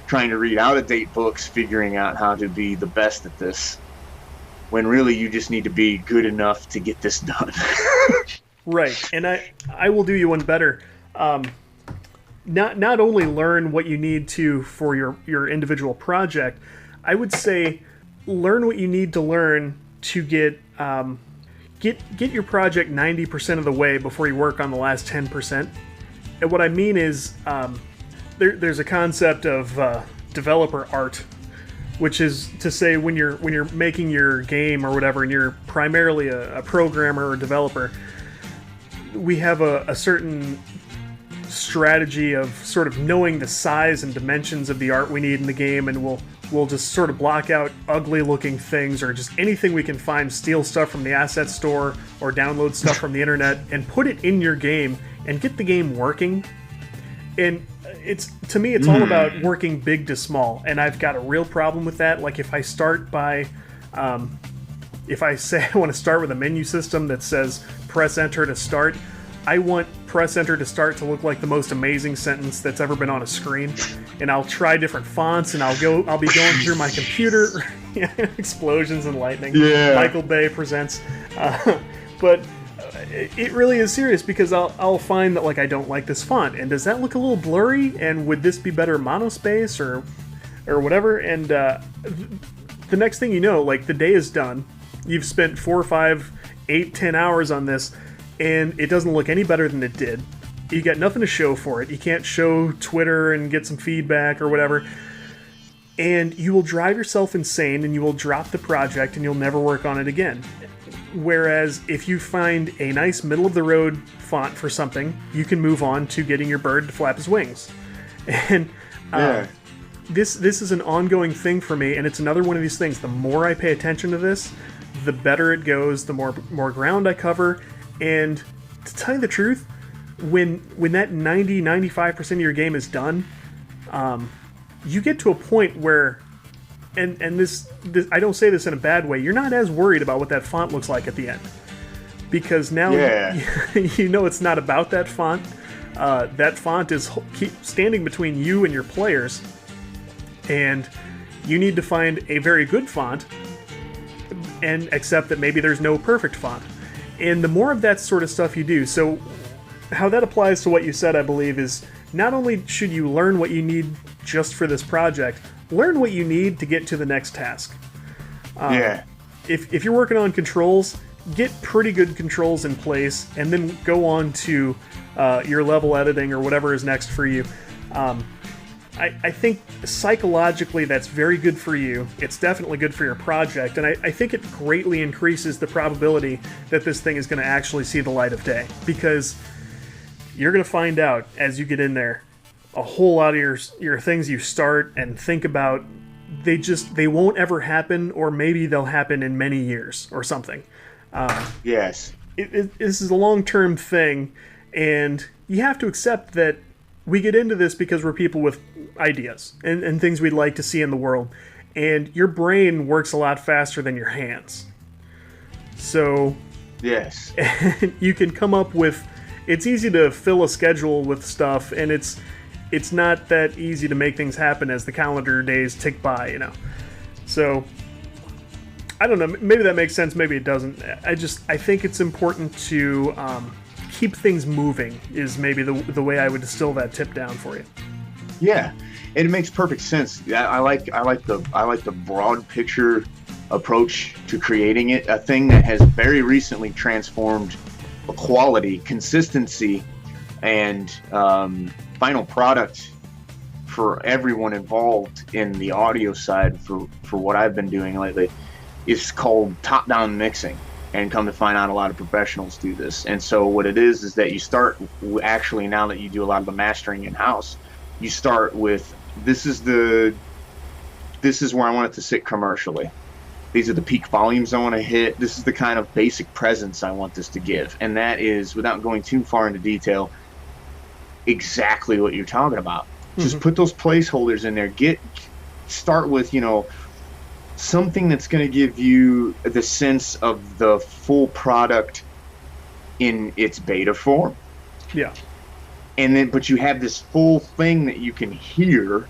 S2: trying to read out-of-date books, figuring out how to be the best at this, when really you just need to be good enough to get this done.
S1: Right, and I will do you one better. Not only learn what you need to for your individual project, I would say learn what you need to learn to get your project 90% of the way before you work on the last 10%. And what I mean is, there's a concept of developer art, which is to say when you're making your game or whatever, and you're primarily a programmer or developer, we have a certain strategy of sort of knowing the size and dimensions of the art we need in the game, and we'll just sort of block out ugly looking things or just anything we can find, steal stuff from the asset store or download stuff from the internet and put it in your game and get the game working. And to me it's all about working big to small, and I've got a real problem with that. Like if I start by if I say I want to start with a menu system that says press enter to start, I want press enter to start to look like the most amazing sentence that's ever been on a screen. And I'll try different fonts, and I'll be going through my computer. Explosions and lightning.
S2: Yeah.
S1: Michael Bay presents. But it really is serious, because I'll find that like I don't like this font, and does that look a little blurry, and would this be better monospace or whatever? And the next thing you know, like the day is done. You've spent 4, 5, 8, 10 hours on this, and it doesn't look any better than it did. You got nothing to show for it. You can't show Twitter and get some feedback or whatever. And you will drive yourself insane, and you will drop the project, and you'll never work on it again. Whereas if you find a nice middle-of-the-road font for something, you can move on to getting your bird to flap his wings. And this is an ongoing thing for me, and it's another one of these things. The more I pay attention to this, the better it goes, the more ground I cover. And to tell you the truth, when that 90-95% of your game is done, you get to a point where, and this I don't say this in a bad way, you're not as worried about what that font looks like at the end, because now you know it's not about that font. That font is standing between you and your players, and you need to find a very good font and accept that maybe there's no perfect font. And the more of that sort of stuff you do, so how that applies to what you said, I believe, is not only should you learn what you need just for this project, learn what you need to get to the next task. If you're working on controls, get pretty good controls in place, and then go on to your level editing or whatever is next for you. I think psychologically that's very good for you. It's definitely good for your project, and I think it greatly increases the probability that this thing is going to actually see the light of day, because you're going to find out as you get in there, a whole lot of your things you start and think about, they won't ever happen, or maybe they'll happen in many years or something.
S2: Yes.
S1: This is a long-term thing, and you have to accept that we get into this because we're people with ideas and things we'd like to see in the world. And your brain works a lot faster than your hands. So
S2: yes,
S1: you can come up with, it's easy to fill a schedule with stuff, and it's not that easy to make things happen as the calendar days tick by, you know. So I don't know, maybe that makes sense, maybe it doesn't. I think it's important to keep things moving is maybe the way I would distill that tip down for you.
S2: Yeah, it makes perfect sense. I like the broad picture approach to creating it. A thing that has very recently transformed quality, consistency, and final product for everyone involved in the audio side for what I've been doing lately is called top-down mixing. And come to find out, a lot of professionals do this. And so what it is that you start, actually, now that you do a lot of the mastering in-house, you start with this is the this is where I want it to sit commercially. These are the peak volumes I want to hit. This is the kind of basic presence I want this to give. And that is, without going too far into detail, exactly what you're talking about. Just put those placeholders in there. Start with, something that's going to give you the sense of the full product in its beta form.
S1: Yeah.
S2: And then, but you have this full thing that you can hear,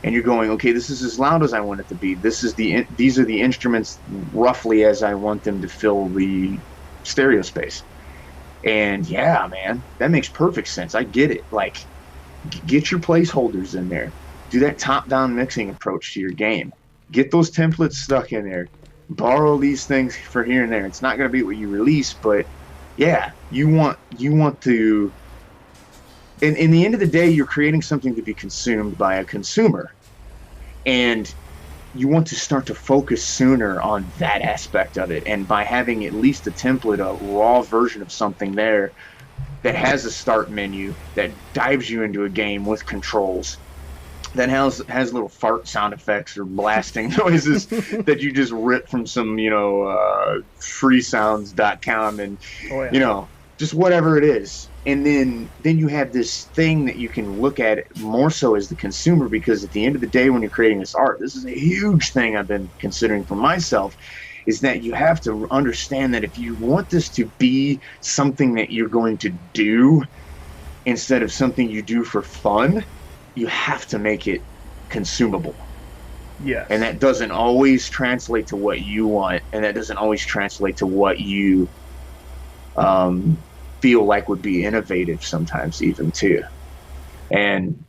S2: and you're going, okay, this is as loud as I want it to be. These are the instruments roughly as I want them to fill the stereo space. And yeah, man, that makes perfect sense. I get it. Like, get your placeholders in there. Do that top-down mixing approach to your game. Get those templates stuck in there. Borrow these things for here and there. It's not going to be what you release, but yeah, you want to. In the end of the day, you're creating something to be consumed by a consumer, and you want to start to focus sooner on that aspect of it. And by having at least a template, a raw version of something there that has a start menu that dives you into a game with controls, that has little fart sound effects or blasting noises that you just rip from some, freesounds.com and, just whatever it is. And then you have this thing that you can look at more so as the consumer, because at the end of the day, when you're creating this art, this is a huge thing I've been considering for myself, is that you have to understand that if you want this to be something that you're going to do instead of something you do for fun, you have to make it consumable.
S1: Yeah.
S2: And that doesn't always translate to what you want, and that doesn't always translate to what you feel like would be innovative sometimes even too. And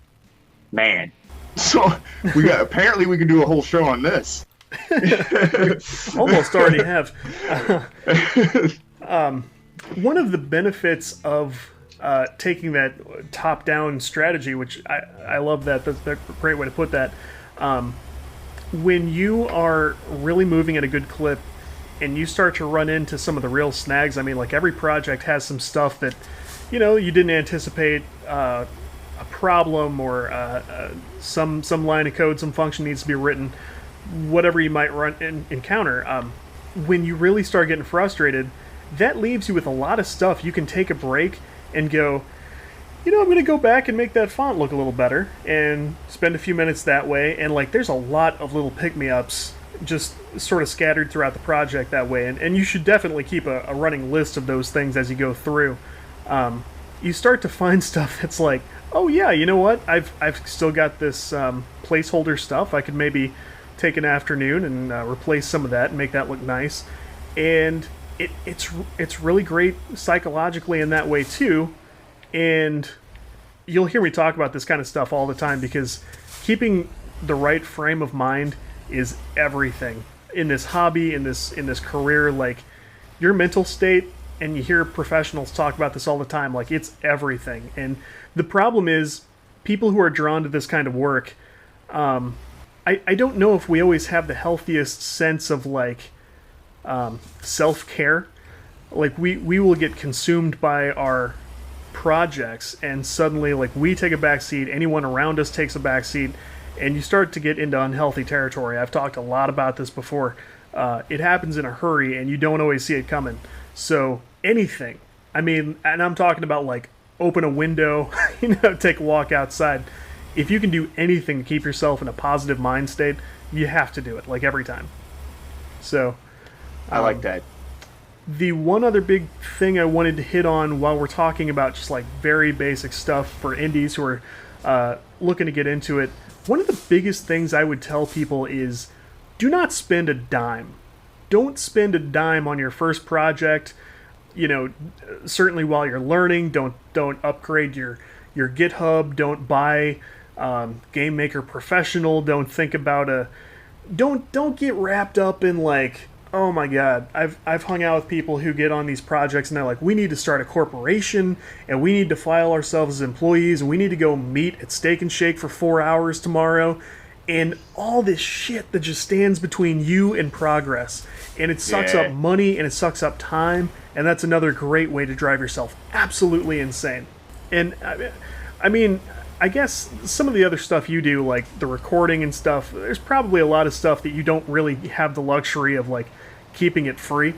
S2: man, so apparently we can do a whole show on this.
S1: Almost already have. One of the benefits of taking that top-down strategy, which I love that's a great way to put that, when you are really moving at a good clip and you start to run into some of the real snags, I mean, like every project has some stuff that, you didn't anticipate a problem, or some line of code, some function needs to be written, whatever you might encounter. When you really start getting frustrated, that leaves you with a lot of stuff. You can take a break and go, I'm going to go back and make that font look a little better, and spend a few minutes that way. And like, there's a lot of little pick-me-ups just sort of scattered throughout the project that way. And you should definitely keep a running list of those things as you go through. You start to find stuff that's like, oh yeah, you know what? I've still got this placeholder stuff. I could maybe take an afternoon and replace some of that and make that look nice. And it's really great psychologically in that way too. And you'll hear me talk about this kind of stuff all the time, because keeping the right frame of mind is everything in this hobby, in this career. Like, your mental state, and you hear professionals talk about this all the time, like, it's everything. And the problem is, people who are drawn to this kind of work, I don't know if we always have the healthiest sense of like self-care. Like, we will get consumed by our projects, and suddenly, like, we take a backseat, anyone around us takes a backseat, and you start to get into unhealthy territory. I've talked a lot about this before. It happens in a hurry, and you don't always see it coming. So anything, I mean, and I'm talking about like open a window, take a walk outside. If you can do anything to keep yourself in a positive mind state, you have to do it, like, every time. So
S2: I like that.
S1: The one other big thing I wanted to hit on while we're talking about just like very basic stuff for indies who are looking to get into it, one of the biggest things I would tell people is, do not spend a dime. Don't spend a dime on your first project. Certainly while you're learning, don't upgrade your GitHub. Don't buy Game Maker Professional. Don't think about don't get wrapped up in like, oh my god, I've hung out with people who get on these projects and they're like, we need to start a corporation, and we need to file ourselves as employees, and we need to go meet at Steak and Shake for 4 hours tomorrow, and all this shit that just stands between you and progress. And it sucks up money, and it sucks up time, and that's another great way to drive yourself absolutely insane. And I mean, I guess some of the other stuff you do, like the recording and stuff, there's probably a lot of stuff that you don't really have the luxury of like keeping it free.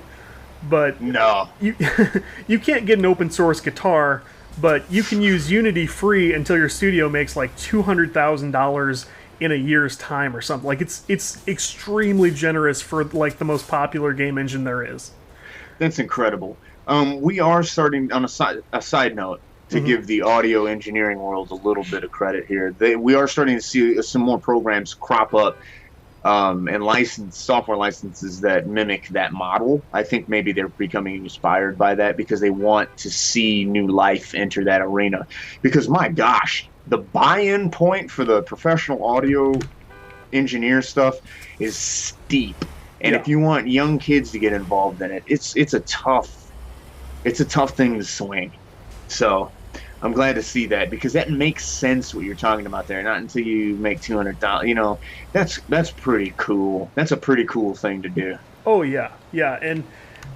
S1: But
S2: No.
S1: you you can't get an open source guitar, but you can use Unity free until your studio makes like $200,000 in a year's time or something. Like it's extremely generous for like the most popular game engine there is.
S2: That's incredible. We are starting on a side note to give the audio engineering world a little bit of credit here. We are starting to see some more programs crop up and software licenses that mimic that model. I think maybe they're becoming inspired by that because they want to see new life enter that arena. Because my gosh, the buy-in point for the professional audio engineer stuff is steep. And if you want young kids to get involved in it, it's a tough thing to swing. So I'm glad to see that because that makes sense what you're talking about there. Not until you make $200,000, you know, that's pretty cool. That's a pretty cool thing to do.
S1: Oh yeah, and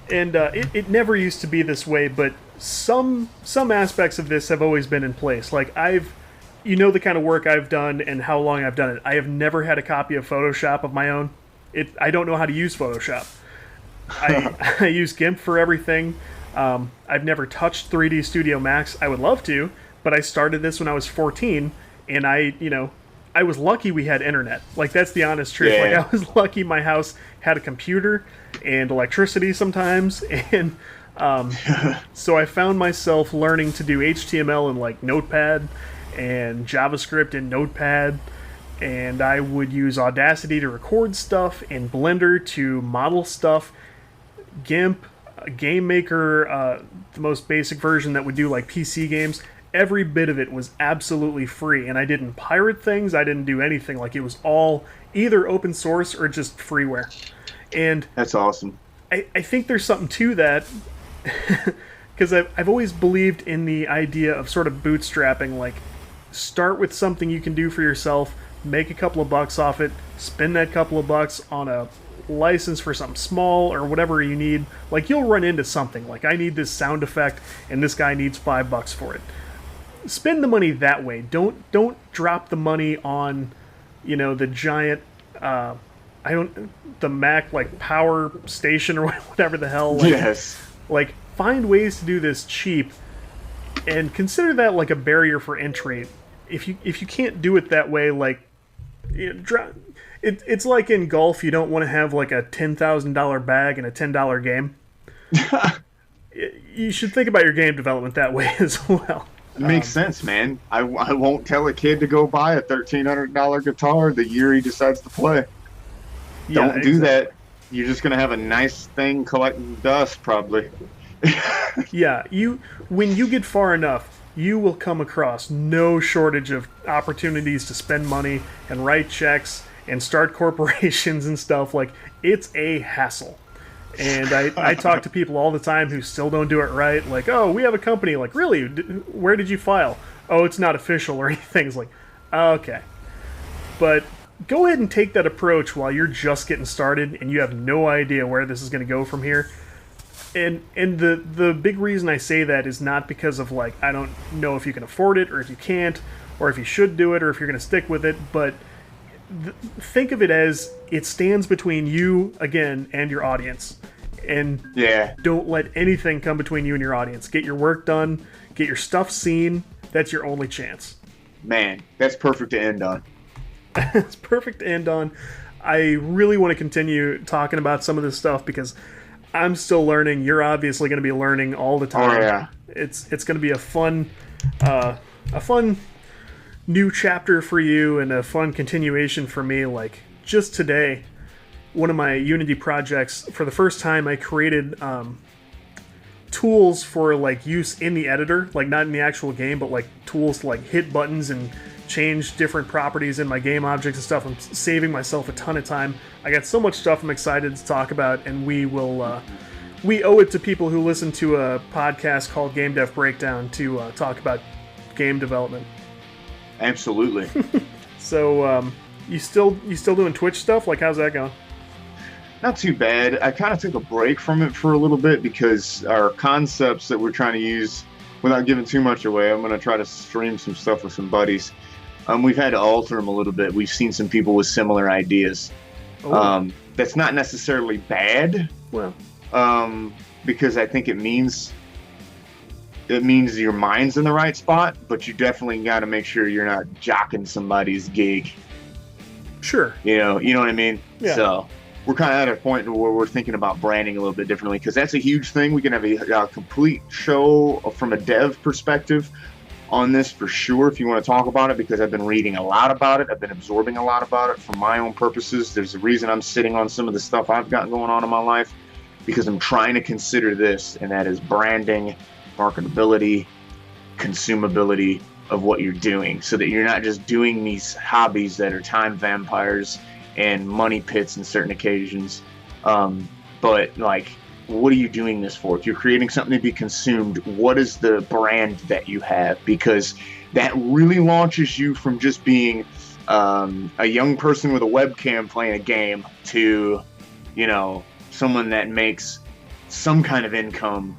S1: it never used to be this way, but some aspects of this have always been in place. Like the kind of work I've done and how long I've done it. I have never had a copy of Photoshop of my own. I don't know how to use Photoshop. I use GIMP for everything. I've never touched 3D Studio Max. I would love to, but I started this when I was 14, and I was lucky we had internet. Like, that's the honest truth.
S2: Yeah.
S1: Like, I was lucky my house had a computer and electricity sometimes, and so I found myself learning to do HTML in, like, Notepad and JavaScript in Notepad, and I would use Audacity to record stuff and Blender to model stuff, GIMP, Game Maker, the most basic version that would do like PC games. Every bit of it was absolutely free, and I didn't pirate things. I didn't do anything. Like, it was all either open source or just freeware. And
S2: that's awesome.
S1: I think there's something to that because I've always believed in the idea of sort of bootstrapping. Like, start with something you can do for yourself, make a couple of bucks off it, spend that couple of bucks on a license for something small or whatever you need. Like, you'll run into something like, I need this sound effect and this guy needs $5 for it. Spend the money that way. Don't drop the money on, the giant the Mac like power station or whatever the hell. Like,
S2: yes.
S1: Like, find ways to do this cheap and consider that like a barrier for entry. If you can't do it that way, like, it's like in golf, you don't want to have like a $10,000 bag and a $10 game. You should think about your game development that way as well.
S2: It makes sense, man. I won't tell a kid to go buy a $1,300 guitar the year he decides to play. Don't do that. You're just going to have a nice thing collecting dust, probably.
S1: Yeah, when you get far enough, you will come across no shortage of opportunities to spend money and write checks and start corporations and stuff. Like, it's a hassle. And I talk to people all the time who still don't do it right. Like, oh, we have a company. Like, really? Where did you file? Oh, it's not official or anything. It's like, okay. But go ahead and take that approach while you're just getting started and you have no idea where this is going to go from here. And the big reason I say that is not because of, like, I don't know if you can afford it or if you can't or if you should do it or if you're going to stick with it, but think of it as it stands between you, again, and your audience. And don't let anything come between you and your audience. Get your work done. Get your stuff seen. That's your only chance.
S2: Man, that's perfect to end on.
S1: It's perfect to end on. I really want to continue talking about some of this stuff because I'm still learning. You're obviously going to be learning all the time.
S2: Oh, yeah.
S1: It's going to be a fun new chapter for you and a fun continuation for me. Like, just today, one of my Unity projects, for the first time, I created tools for like use in the editor, like not in the actual game, but like tools to like hit buttons and change different properties in my game objects and stuff. I'm saving myself a ton of time. I got so much stuff I'm excited to talk about, and we will we owe it to people who listen to a podcast called Game Dev Breakdown to talk about game development.
S2: Absolutely.
S1: So you still doing Twitch stuff? Like, how's that going?
S2: Not too bad. I kind of took a break from it for a little bit because our concepts that we're trying to use without giving too much away, I'm gonna try to stream some stuff with some buddies. We've had to alter them a little bit. We've seen some people with similar ideas.
S1: Oh.
S2: That's not necessarily bad.
S1: Well,
S2: because I think it means your mind's in the right spot, but you definitely got to make sure you're not jocking somebody's gig.
S1: sure.
S2: You know what I mean?
S1: Yeah.
S2: So we're kind of at a point where we're thinking about branding a little bit differently, because that's a huge thing. We can have a complete show from a dev perspective on this for sure, if you want to talk about it, because I've been reading a lot about it. I've been absorbing a lot about it for my own purposes. There's a reason I'm sitting on some of the stuff I've got going on in my life, because I'm trying to consider this, and that is branding, marketability, consumability of what you're doing, so that you're not just doing these hobbies that are time vampires and money pits in certain occasions, but like, what are you doing this for? If you're creating something to be consumed, what is the brand that you have? Because that really launches you from just being a young person with a webcam playing a game to, you know, someone that makes some kind of income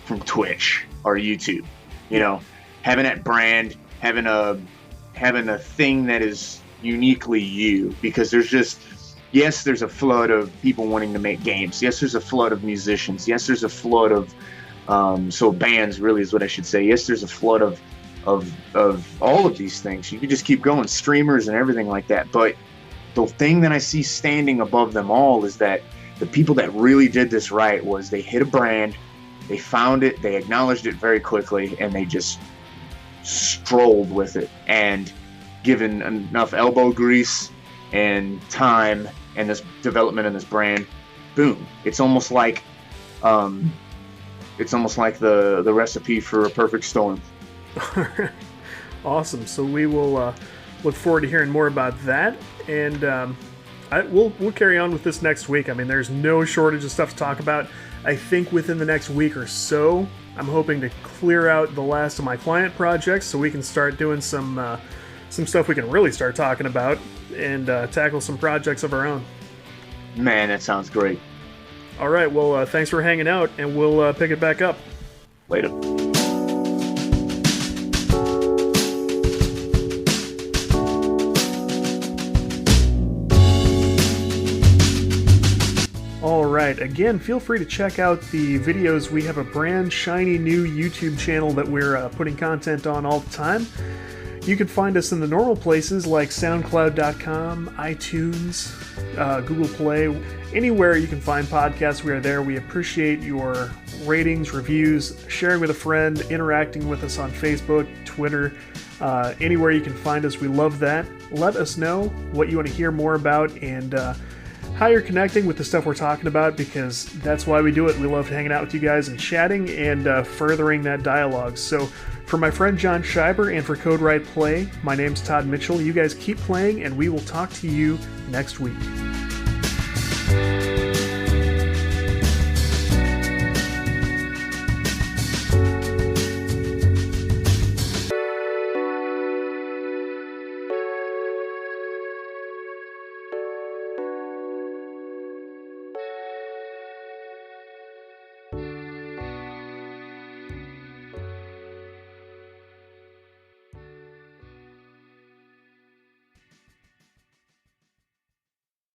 S2: from Twitch or YouTube. You know, having that brand, having a thing that is uniquely you, because yes, there's a flood of people wanting to make games. Yes, there's a flood of musicians. Yes, there's a flood of bands, really is what I should say. Yes, there's a flood of all of these things. You could just keep going, streamers and everything like that. But the thing that I see standing above them all is that the people that really did this right was they hit a brand, they found it, they acknowledged it very quickly, and they just strolled with it. And given enough elbow grease and time and this development in this brand, boom! It's almost like the recipe for a perfect storm.
S1: Awesome. So we will look forward to hearing more about that, and we'll carry on with this next week. I mean, there's no shortage of stuff to talk about. I think within the next week or so, I'm hoping to clear out the last of my client projects so we can start doing some stuff we can really start talking about, and tackle some projects of our own.
S2: Man, that sounds great.
S1: All right, well, thanks for hanging out, and we'll pick it back up.
S2: Later.
S1: Alright, again, feel free to check out the videos. We have a brand shiny new YouTube channel that we're putting content on all the time. You can find us in the normal places like SoundCloud.com, iTunes, Google Play, anywhere you can find podcasts, we are there. We appreciate your ratings, reviews, sharing with a friend, interacting with us on Facebook, Twitter, anywhere you can find us. We love that. Let us know what you want to hear more about, and how you're connecting with the stuff we're talking about, because that's why we do it. We love hanging out with you guys and chatting and furthering that dialogue. So for my friend John Scheiber and for Code Right Play, my name's Todd Mitchell. You guys keep playing, and we will talk to you next week.